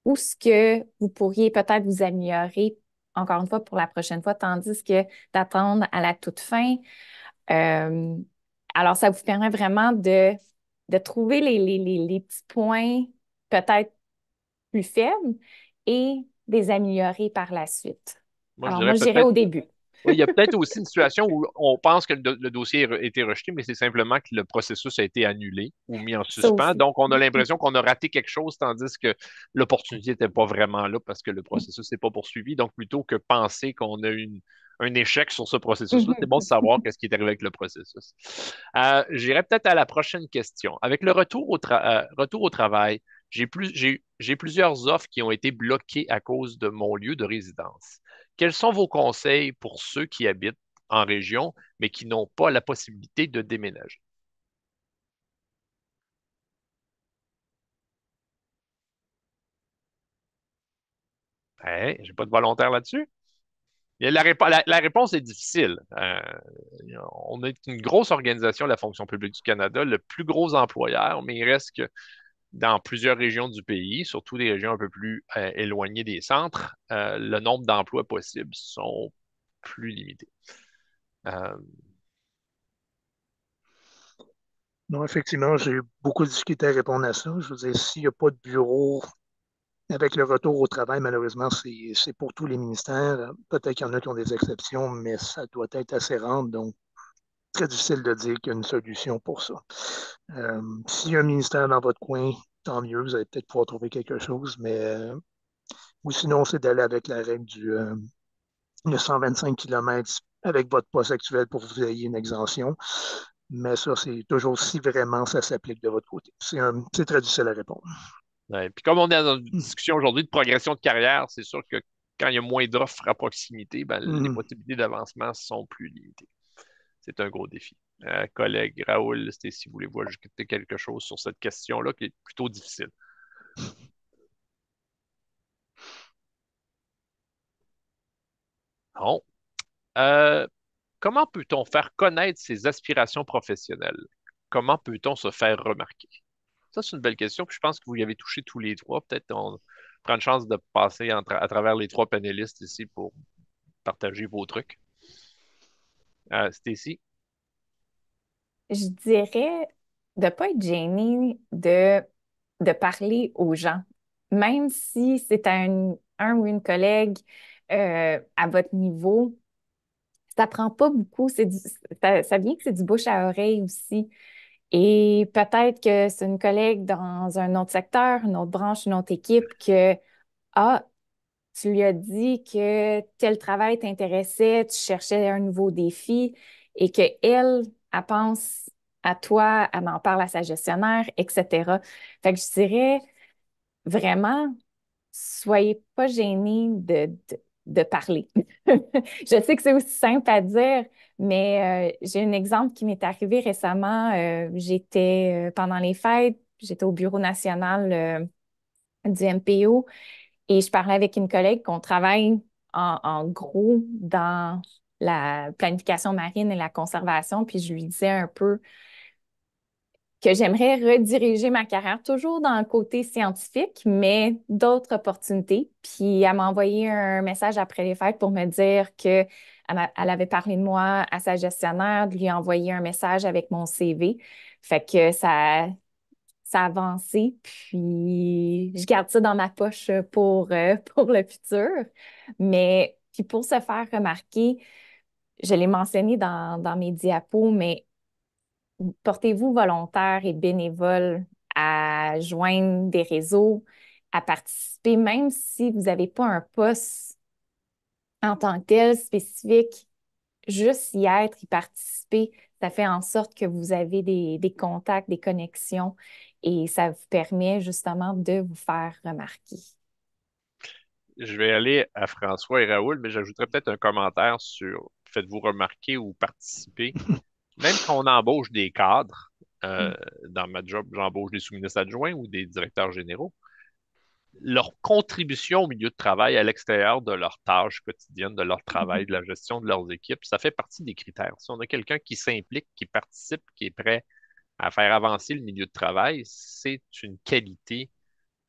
où ce que vous pourriez peut-être vous améliorer, encore une fois, pour la prochaine fois, tandis que d'attendre à la toute fin. Euh, alors, ça vous permet vraiment de trouver les petits points peut-être plus faibles et de les améliorer par la suite. Moi, je Alors, dirais moi, je dirais peut-être. au début. Oui, il y a peut-être aussi une situation où on pense que le dossier a été rejeté, mais c'est simplement que le processus a été annulé ou mis en Ça suspens. aussi. Donc, on a l'impression qu'on a raté quelque chose, tandis que l'opportunité n'était pas vraiment là parce que le processus n'est pas poursuivi. Donc, plutôt que penser qu'on a eu un échec sur ce processus-là, c'est bon de savoir qu'est-ce qui est arrivé avec le processus. J'irai peut-être à la prochaine question. Avec le retour au travail, j'ai plusieurs offres qui ont été bloquées à cause de mon lieu de résidence. Quels sont vos conseils pour ceux qui habitent en région, mais qui n'ont pas la possibilité de déménager? Hein, j'ai pas de volontaire là-dessus. La réponse est difficile. On est une grosse organisation, la fonction publique du Canada, le plus gros employeur, mais il reste que dans plusieurs régions du pays, surtout des régions un peu plus éloignées des centres, le nombre d'emplois possibles sont plus limités. Euh, Non, effectivement, j'ai eu beaucoup de difficultés à répondre à ça. Je veux dire, s'il n'y a pas de bureau avec le retour au travail, malheureusement, c'est pour tous les ministères. Peut-être qu'il y en a qui ont des exceptions, mais ça doit être assez rare. Donc, très difficile de dire qu'il y a une solution pour ça. S'il y a un ministère dans votre coin, tant mieux, vous allez peut-être pouvoir trouver quelque chose, mais ou sinon, c'est d'aller avec la règle de 125 km avec votre poste actuel pour que vous ayez une exemption. Mais ça, c'est toujours si vraiment ça s'applique de votre côté. C'est très difficile à répondre. ouais. Puis comme on est dans une discussion aujourd'hui de progression de carrière, c'est sûr que quand il y a moins d'offres à proximité, ben, les Mhm. possibilités d'avancement sont plus limitées. C'est un gros défi. Collègue Raoul, si vous voulez-vous ajouter quelque chose sur cette question-là qui est plutôt difficile. Bon. Euh, Comment peut-on faire connaître ses aspirations professionnelles? Comment peut-on se faire remarquer? Ça, c'est une belle question. Puis je pense que vous y avez touché tous les trois. Peut-être on prend une chance de passer à travers les trois panélistes ici pour partager vos trucs. Stacy? Je dirais de ne pas être gêné de parler aux gens, même si c'est un ou une collègue à votre niveau. Ça prend pas beaucoup, ça vient que c'est du bouche à oreille aussi. Et peut-être que c'est une collègue dans un autre secteur, une autre branche, une autre équipe que, ah, tu lui as dit que tel travail t'intéressait, tu cherchais un nouveau défi et que elle pense à toi, elle en parle à sa gestionnaire, etc. Fait que je dirais vraiment, soyez pas gênés de parler. Je sais que c'est aussi simple à dire, mais j'ai un exemple qui m'est arrivé récemment. J'étais pendant les fêtes, j'étais au bureau national du MPO et je parlais avec une collègue qu'on travaille en gros dans la planification marine et la conservation, puis je lui disais un peu que j'aimerais rediriger ma carrière toujours dans le côté scientifique, mais d'autres opportunités. Puis elle m'a envoyé un message après les fêtes pour me dire que elle avait parlé de moi à sa gestionnaire, de lui envoyer un message avec mon CV. Fait que ça a avancé, puis je garde ça dans ma poche pour le futur. Mais puis pour se faire remarquer, je l'ai mentionné dans mes diapos, mais Portez-vous volontaire et bénévole à joindre des réseaux, à participer, même si vous n'avez pas un poste en tant que tel spécifique, juste y être, y participer, ça fait en sorte que vous avez des contacts, des connexions et ça vous permet justement de vous faire remarquer. Je vais aller à François et Raoul, mais j'ajouterais peut-être un commentaire sur faites-vous remarquer ou participer. Même quand on embauche des cadres, Mm. dans ma job, j'embauche des sous-ministres adjoints ou des directeurs généraux, leur contribution au milieu de travail à l'extérieur de leurs tâches quotidiennes, de leur travail, de la gestion de leurs équipes, ça fait partie des critères. Si on a quelqu'un qui s'implique, qui participe, qui est prêt à faire avancer le milieu de travail, c'est une qualité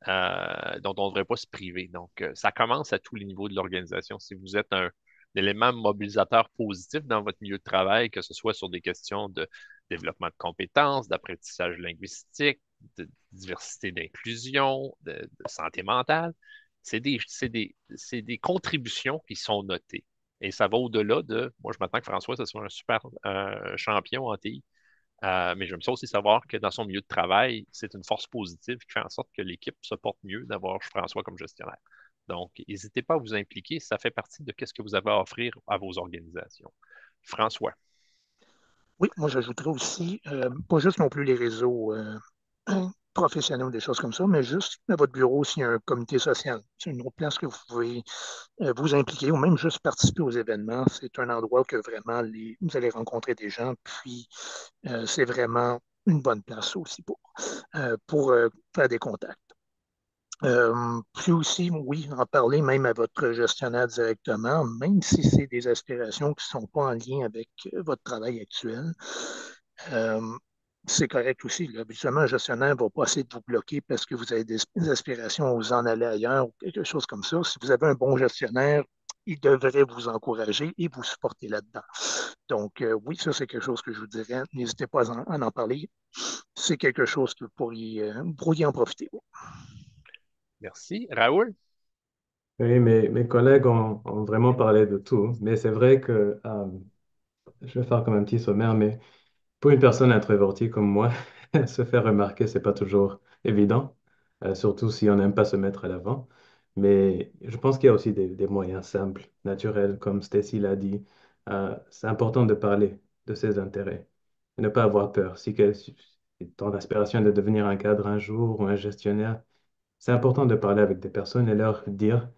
dont on ne devrait pas se priver. Donc, ça commence à tous les niveaux de l'organisation. Si vous êtes un élément mobilisateur positif dans votre milieu de travail, que ce soit sur des questions de développement de compétences, d'apprentissage linguistique, de diversité d'inclusion, de santé mentale, c'est des contributions qui sont notées. Et ça va au-delà de, moi je m'attends que François, ce soit un super champion en TI, mais j'aime ça aussi savoir que dans son milieu de travail, c'est une force positive qui fait en sorte que l'équipe se porte mieux d'avoir François comme gestionnaire. Donc, n'hésitez pas à vous impliquer, ça fait partie de ce que vous avez à offrir à vos organisations. François. Oui, moi j'ajouterais aussi, pas juste non plus les réseaux professionnels ou des choses comme ça, mais juste à votre bureau, s'il y a un comité social, c'est une autre place que vous pouvez vous impliquer ou même juste participer aux événements. C'est un endroit que vraiment vous allez rencontrer des gens, puis c'est vraiment une bonne place aussi pour faire des contacts. Puis aussi, oui, en parler même à votre gestionnaire directement, même si c'est des aspirations qui ne sont pas en lien avec votre travail actuel. Euh, c'est correct aussi. Là. Habituellement, un gestionnaire ne va pas essayer de vous bloquer parce que vous avez des aspirations à vous en aller ailleurs ou quelque chose comme ça. Si vous avez un bon gestionnaire, il devrait vous encourager et vous supporter là-dedans. Donc, oui, ça, c'est quelque chose que je vous dirais. N'hésitez pas à en parler. C'est quelque chose que vous pourriez en profiter. Merci. Raoul? Oui, mes collègues ont vraiment parlé de tout, mais c'est vrai que je vais faire comme un petit sommaire, mais pour une personne introvertie comme moi, se faire remarquer, c'est pas toujours évident, surtout si on n'aime pas se mettre à l'avant. Mais je pense qu'il y a aussi des moyens simples, naturels, comme Stacy l'a dit. C'est important de parler de ses intérêts et ne pas avoir peur. Si ton aspiration est de devenir un cadre un jour ou un gestionnaire, c'est important de parler avec des personnes et leur dire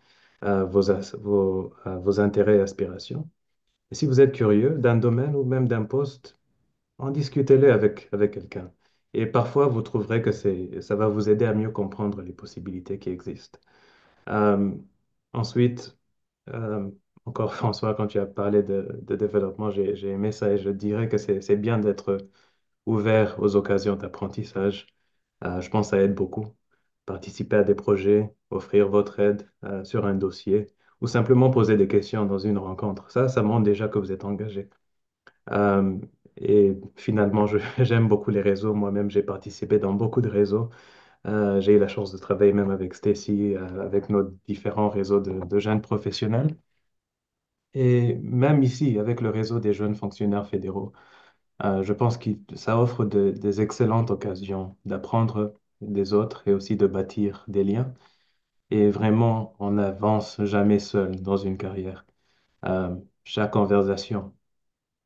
vos intérêts et aspirations. Et si vous êtes curieux d'un domaine ou même d'un poste, en discutez-le avec quelqu'un. Et parfois, vous trouverez que ça va vous aider à mieux comprendre les possibilités qui existent. Euh, ensuite, euh, encore François, quand tu as parlé de développement, j'ai aimé ça et je dirais que c'est bien d'être ouvert aux occasions d'apprentissage. Je pense que ça aide beaucoup. Participer à des projets, offrir votre aide sur un dossier ou simplement poser des questions dans une rencontre. Ça montre déjà que vous êtes engagé. Euh, et finalement, j'aime beaucoup les réseaux. Moi-même, j'ai participé dans beaucoup de réseaux. J'ai eu la chance de travailler même avec Stacy, avec nos différents réseaux de jeunes professionnels. Et même ici, avec le réseau des jeunes fonctionnaires fédéraux, je pense que ça offre des excellentes occasions d'apprendre des autres et aussi de bâtir des liens. Et vraiment, on n'avance jamais seul dans une carrière. Chaque conversation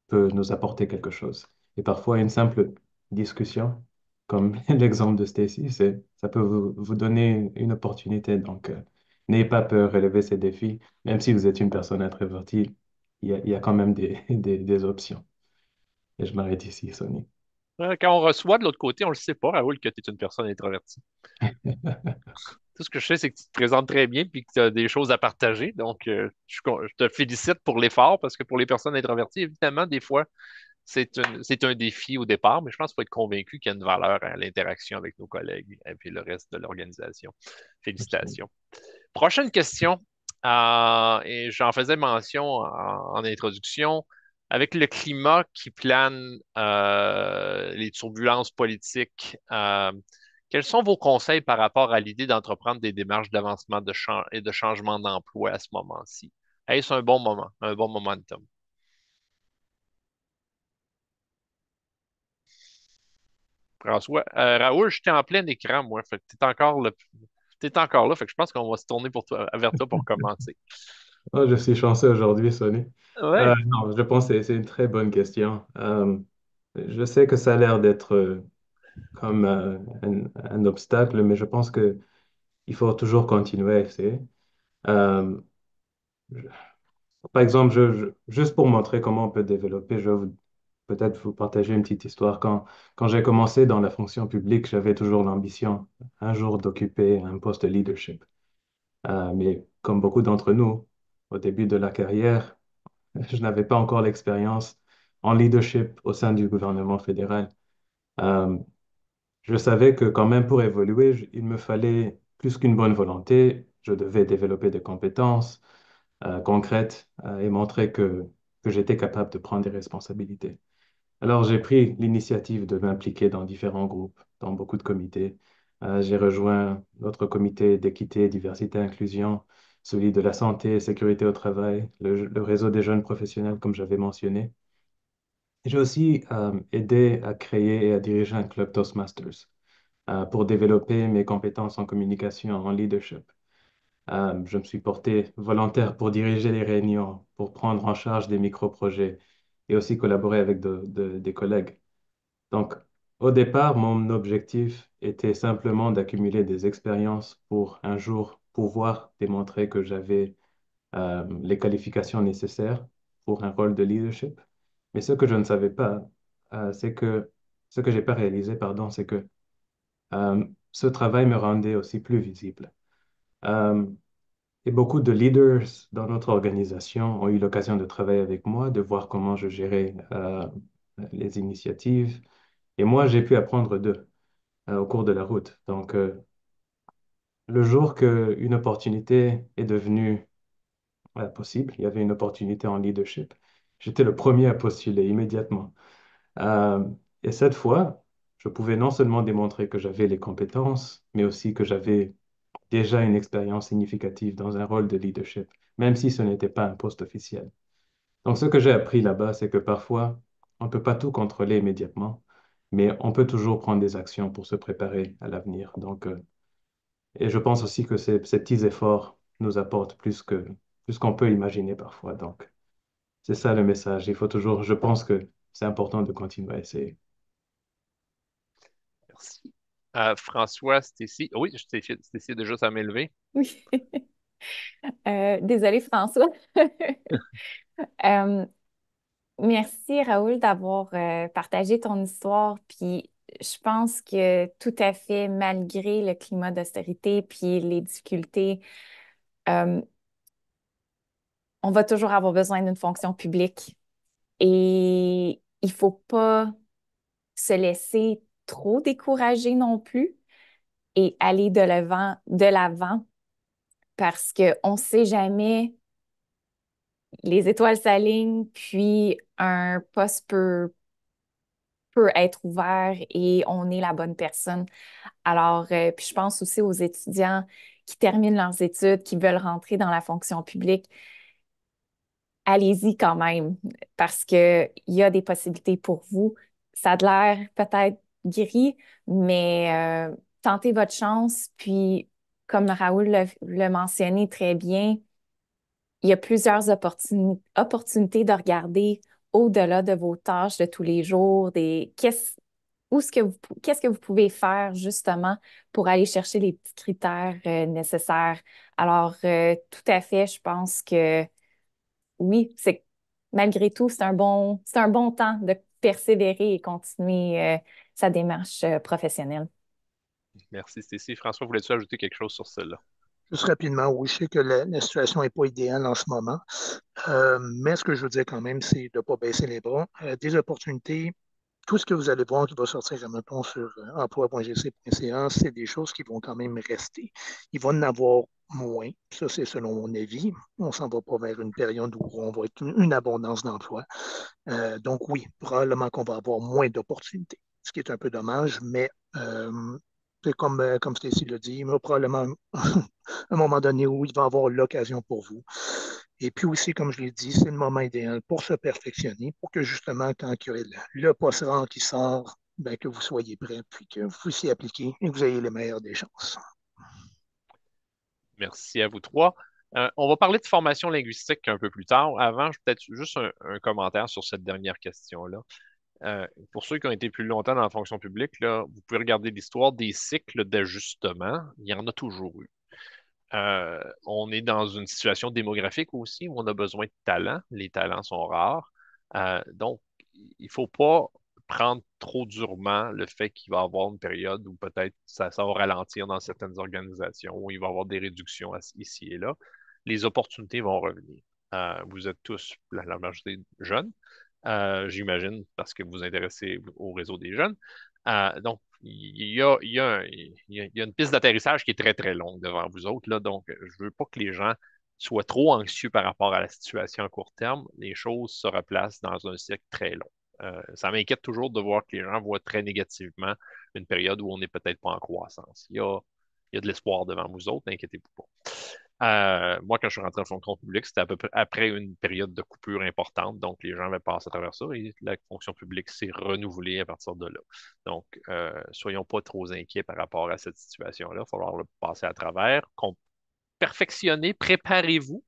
peut nous apporter quelque chose. Et parfois, une simple discussion, comme l'exemple de Stacy, ça peut vous donner une opportunité. Donc, n'ayez pas peur, relevez ces défis. Même si vous êtes une personne introvertie, il y a quand même des options. Et je m'arrête ici, Sonny. Quand on reçoit de l'autre côté, on ne le sait pas, Raoul, que tu es une personne introvertie. Tout ce que je sais, c'est que tu te présentes très bien et que tu as des choses à partager. Donc, je te félicite pour l'effort parce que pour les personnes introverties, évidemment, des fois, c'est un défi au départ, mais je pense qu'il faut être convaincu qu'il y a une valeur à l'interaction avec nos collègues et puis le reste de l'organisation. Absolument. Félicitations. Prochaine question, et j'en faisais mention en introduction, avec le climat qui plane, les turbulences politiques, quels sont vos conseils par rapport à l'idée d'entreprendre des démarches d'avancement et de changement d'emploi à ce moment-ci? Est-ce un bon moment, un bon momentum? François. Raoul, j'étais en plein écran, moi. Fait que t'es encore là. Fait que je pense qu'on va se tourner vers toi pour commencer. Oh, je suis chanceux aujourd'hui, Sonny. Ouais. Non, je pense que c'est une très bonne question. Je sais que ça a l'air d'être comme un obstacle, mais je pense que il faut toujours continuer à essayer. Euh, je- Par exemple, juste pour montrer comment on peut développer, je vais peut-être vous partager une petite histoire. Quand j'ai commencé dans la fonction publique, j'avais toujours l'ambition un jour d'occuper un poste de leadership. Mais comme beaucoup d'entre nous, au début de la carrière, je n'avais pas encore l'expérience en leadership au sein du gouvernement fédéral. Euh, je savais que quand même pour évoluer, il me fallait plus qu'une bonne volonté. Je devais développer des compétences concrètes et montrer que j'étais capable de prendre des responsabilités. Alors j'ai pris l'initiative de m'impliquer dans différents groupes, dans beaucoup de comités. J'ai rejoint notre comité d'équité, diversité, inclusion, celui de la santé et sécurité au travail, le réseau des jeunes professionnels, comme j'avais mentionné. J'ai aussi aidé à créer et à diriger un club Toastmasters pour développer mes compétences en communication, en leadership. Je me suis porté volontaire pour diriger les réunions, pour prendre en charge des micro-projets et aussi collaborer avec des collègues. Donc, au départ, mon objectif était simplement d'accumuler des expériences pour un jour pouvoir démontrer que j'avais les qualifications nécessaires pour un rôle de leadership. Mais ce que je ne savais pas, c'est que ce que j'ai pas réalisé, pardon, c'est que euh, ce travail me rendait aussi plus visible. Euh, et beaucoup de leaders dans notre organisation ont eu l'occasion de travailler avec moi, de voir comment je gérais les initiatives. Et moi, j'ai pu apprendre d'eux au cours de la route. Donc, le jour qu'une opportunité est devenue possible, il y avait une opportunité en leadership, j'étais le premier à postuler immédiatement. Euh, et cette fois, je pouvais non seulement démontrer que j'avais les compétences, mais aussi que j'avais déjà une expérience significative dans un rôle de leadership, même si ce n'était pas un poste officiel. Donc, ce que j'ai appris là-bas, c'est que parfois, on ne peut pas tout contrôler immédiatement, mais on peut toujours prendre des actions pour se préparer à l'avenir. Donc, et je pense aussi que ces petits efforts nous apportent plus qu'on peut imaginer parfois. Donc, c'est ça le message. Il faut toujours, je pense que c'est important de continuer à essayer. Merci. François, Stécie. Oui, Stécie, déjà, ça m'est levé. Oui. Désolée, François. Euh, Merci, Raoul, d'avoir partagé ton histoire. Puis je pense que tout à fait, malgré le climat d'austérité puis les difficultés, euh, on va toujours avoir besoin d'une fonction publique. Et il faut pas se laisser trop décourager non plus et aller de l'avant parce qu'on ne sait jamais, les étoiles s'alignent, puis un poste peut être ouvert et on est la bonne personne. Alors, puis je pense aussi aux étudiants qui terminent leurs études, qui veulent rentrer dans la fonction publique. Allez-y quand même, parce qu'il y a des possibilités pour vous. Ça a de l'air peut-être gris, mais tentez votre chance. Puis, comme Raoul l'a mentionné très bien, il y a plusieurs opportunités de regarder au-delà de vos tâches de tous les jours, qu'est-ce que vous pouvez faire justement pour aller chercher les petits critères nécessaires. Alors, tout à fait, je pense que oui, malgré tout, c'est un bon temps de persévérer et continuer sa démarche professionnelle. Merci, Stécie. François, voulais-tu ajouter quelque chose sur celle-là? Juste rapidement, oui, je sais que la situation n'est pas idéale en ce moment, mais ce que je veux dire quand même, c'est de ne pas baisser les bras. Des opportunités, tout ce que vous allez voir qui va sortir, mettons, sur emploi.gc.ca, c'est des choses qui vont quand même rester. Il va en avoir moins, ça c'est selon mon avis. On s'en va pas vers une période où on va être une abondance d'emplois. Donc oui, probablement qu'on va avoir moins d'opportunités, ce qui est un peu dommage, mais c'est comme Stacy l'a dit, il y a probablement un moment donné où il va y avoir l'occasion pour vous. Et puis aussi, comme je l'ai dit, c'est le moment idéal pour se perfectionner, pour que justement, quand il y a le poste rare qui sort, ben, que vous soyez prêts, puis que vous puissiez appliquer et que vous ayez les meilleures des chances. Merci à vous trois. On va parler de formation linguistique un peu plus tard. Avant, peut-être juste un commentaire sur cette dernière question-là. Pour ceux qui ont été plus longtemps dans la fonction publique, là, vous pouvez regarder l'histoire des cycles d'ajustement. Il y en a toujours eu. On est dans une situation démographique aussi où on a besoin de talents. Les talents sont rares. Donc, il ne faut pas prendre trop durement le fait qu'il va y avoir une période où peut-être ça va ralentir dans certaines organisations, où il va y avoir des réductions ici et là. Les opportunités vont revenir. Vous êtes tous, la majorité, jeunes, j'imagine, parce que vous vous intéressez au réseau des jeunes. Donc, il y a une piste d'atterrissage qui est très, très longue devant vous autres, là. Donc, je ne veux pas que les gens soient trop anxieux par rapport à la situation à court terme. Les choses se replacent dans un cycle très long. Ça m'inquiète toujours de voir que les gens voient très négativement une période où on n'est peut-être pas en croissance. Il y a de l'espoir devant vous autres, n'inquiétez-vous pas. Moi, quand je suis rentré en fonction publique, c'était à peu près après une période de coupure importante. Donc, les gens avaient passé à travers ça et la fonction publique s'est renouvelée à partir de là. Donc, soyons pas trop inquiets par rapport à cette situation-là. Il va falloir le passer à travers. Perfectionnez, préparez-vous.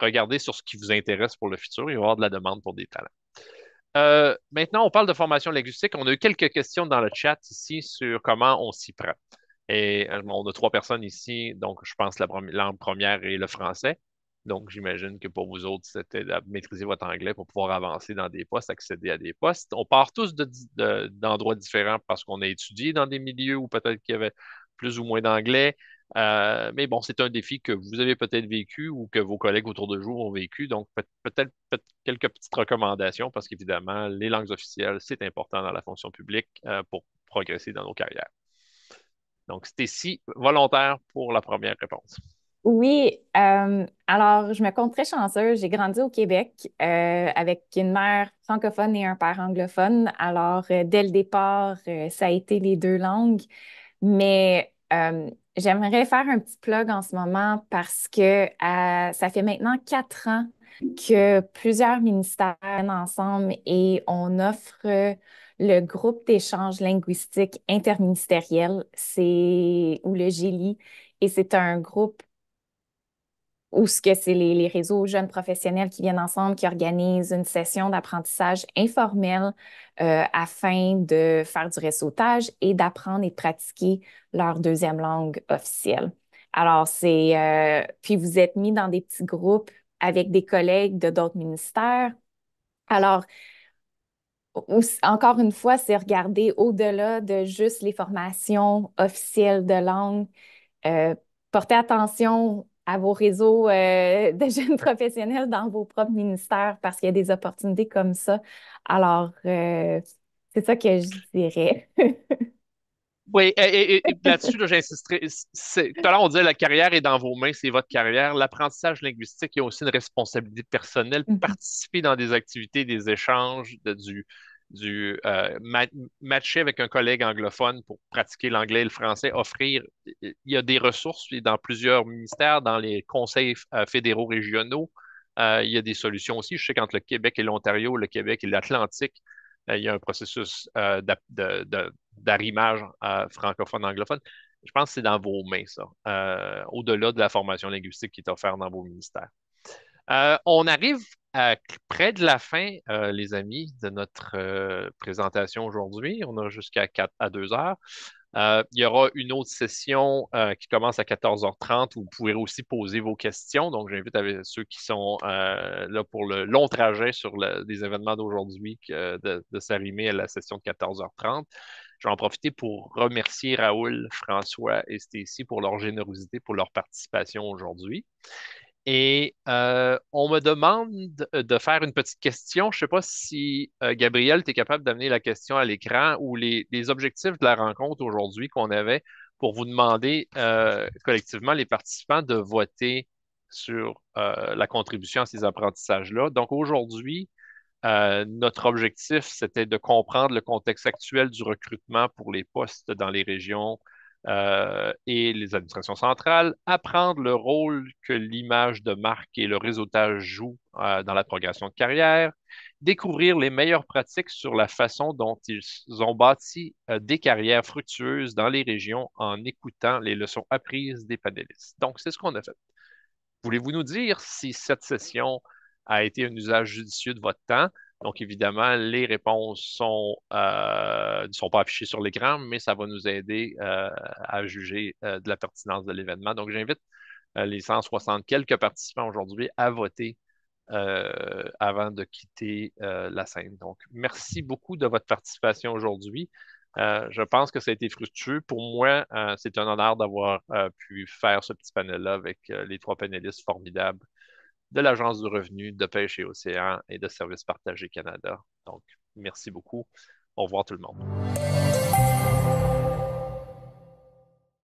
Regardez sur ce qui vous intéresse pour le futur. Il va y avoir de la demande pour des talents. Maintenant, on parle de formation linguistique. On a eu quelques questions dans le chat ici sur comment on s'y prend. Et on a trois personnes ici, donc je pense que la langue première est le français. Donc, j'imagine que pour vous autres, c'était de maîtriser votre anglais pour pouvoir avancer dans des postes, accéder à des postes. On part tous d'endroits différents parce qu'on a étudié dans des milieux où peut-être qu'il y avait plus ou moins d'anglais. Mais bon, c'est un défi que vous avez peut-être vécu ou que vos collègues autour de vous ont vécu. Donc, peut-être quelques petites recommandations parce qu'évidemment, les langues officielles, c'est important dans la fonction publique pour progresser dans nos carrières. Donc, c'était si volontaire pour la première réponse. Oui, alors je me compte très chanceuse. J'ai grandi au Québec avec une mère francophone et un père anglophone. Alors, dès le départ, ça a été les deux langues. Mais j'aimerais faire un petit plug en ce moment parce que ça fait maintenant 4 ans que plusieurs ministères viennent ensemble et on offre le groupe d'échange linguistique interministériel, ou le GELI, et c'est un groupe où ce que c'est les réseaux jeunes professionnels qui viennent ensemble, qui organisent une session d'apprentissage informel afin de faire du réseautage et d'apprendre et de pratiquer leur deuxième langue officielle. Alors, puis vous êtes mis dans des petits groupes avec des collègues de d'autres ministères. Alors, encore une fois, c'est regarder au-delà de juste les formations officielles de langue. Euh, Portez attention à vos réseaux de jeunes professionnels dans vos propres ministères parce qu'il y a des opportunités comme ça. Alors, c'est ça que je dirais. Oui, et là-dessus, là, j'insisterai. Tout à l'heure, on disait la carrière est dans vos mains, c'est votre carrière. L'apprentissage linguistique, il y a aussi une responsabilité personnelle. Mhm. Participer dans des activités, des échanges, matcher avec un collègue anglophone pour pratiquer l'anglais et le français, offrir. Il y a des ressources dans plusieurs ministères, dans les conseils fédéraux régionaux. Il y a des solutions aussi. Je sais qu'entre le Québec et l'Ontario, le Québec et l'Atlantique, il y a un processus d'arrimage francophone-anglophone. Je pense que c'est dans vos mains, ça, au-delà de la formation linguistique qui est offerte dans vos ministères. On arrive près de la fin, les amis, de notre présentation aujourd'hui. On a jusqu'à 2 heures. Il y aura une autre session qui commence à 14h30 où vous pourrez aussi poser vos questions. Donc, j'invite ceux qui sont là pour le long trajet sur les événements d'aujourd'hui de s'arrimer à la session de 14h30. Je vais en profiter pour remercier Raoul, François et Stacy pour leur générosité, pour leur participation aujourd'hui. Et on me demande de faire une petite question. Je ne sais pas si, Gabriel, tu es capable d'amener la question à l'écran ou les objectifs de la rencontre aujourd'hui qu'on avait pour vous demander collectivement, les participants, de voter sur la contribution à ces apprentissages-là. Donc aujourd'hui, notre objectif, c'était de comprendre le contexte actuel du recrutement pour les postes dans les régions et les administrations centrales, apprendre le rôle que l'image de marque et le réseautage jouent dans la progression de carrière, découvrir les meilleures pratiques sur la façon dont ils ont bâti des carrières fructueuses dans les régions en écoutant les leçons apprises des panélistes. Donc, c'est ce qu'on a fait. Voulez-vous nous dire si cette session a été un usage judicieux de votre temps? Donc, évidemment, les réponses ne sont pas affichées sur l'écran, mais ça va nous aider à juger de la pertinence de l'événement. Donc, j'invite les 160 quelques participants aujourd'hui à voter avant de quitter la scène. Donc, merci beaucoup de votre participation aujourd'hui. Je pense que ça a été fructueux. Pour moi, c'est un honneur d'avoir pu faire ce petit panel-là avec les trois panélistes formidables de l'Agence du revenu, de Pêche et Océan et de Services partagés Canada. Donc, merci beaucoup. Au revoir tout le monde.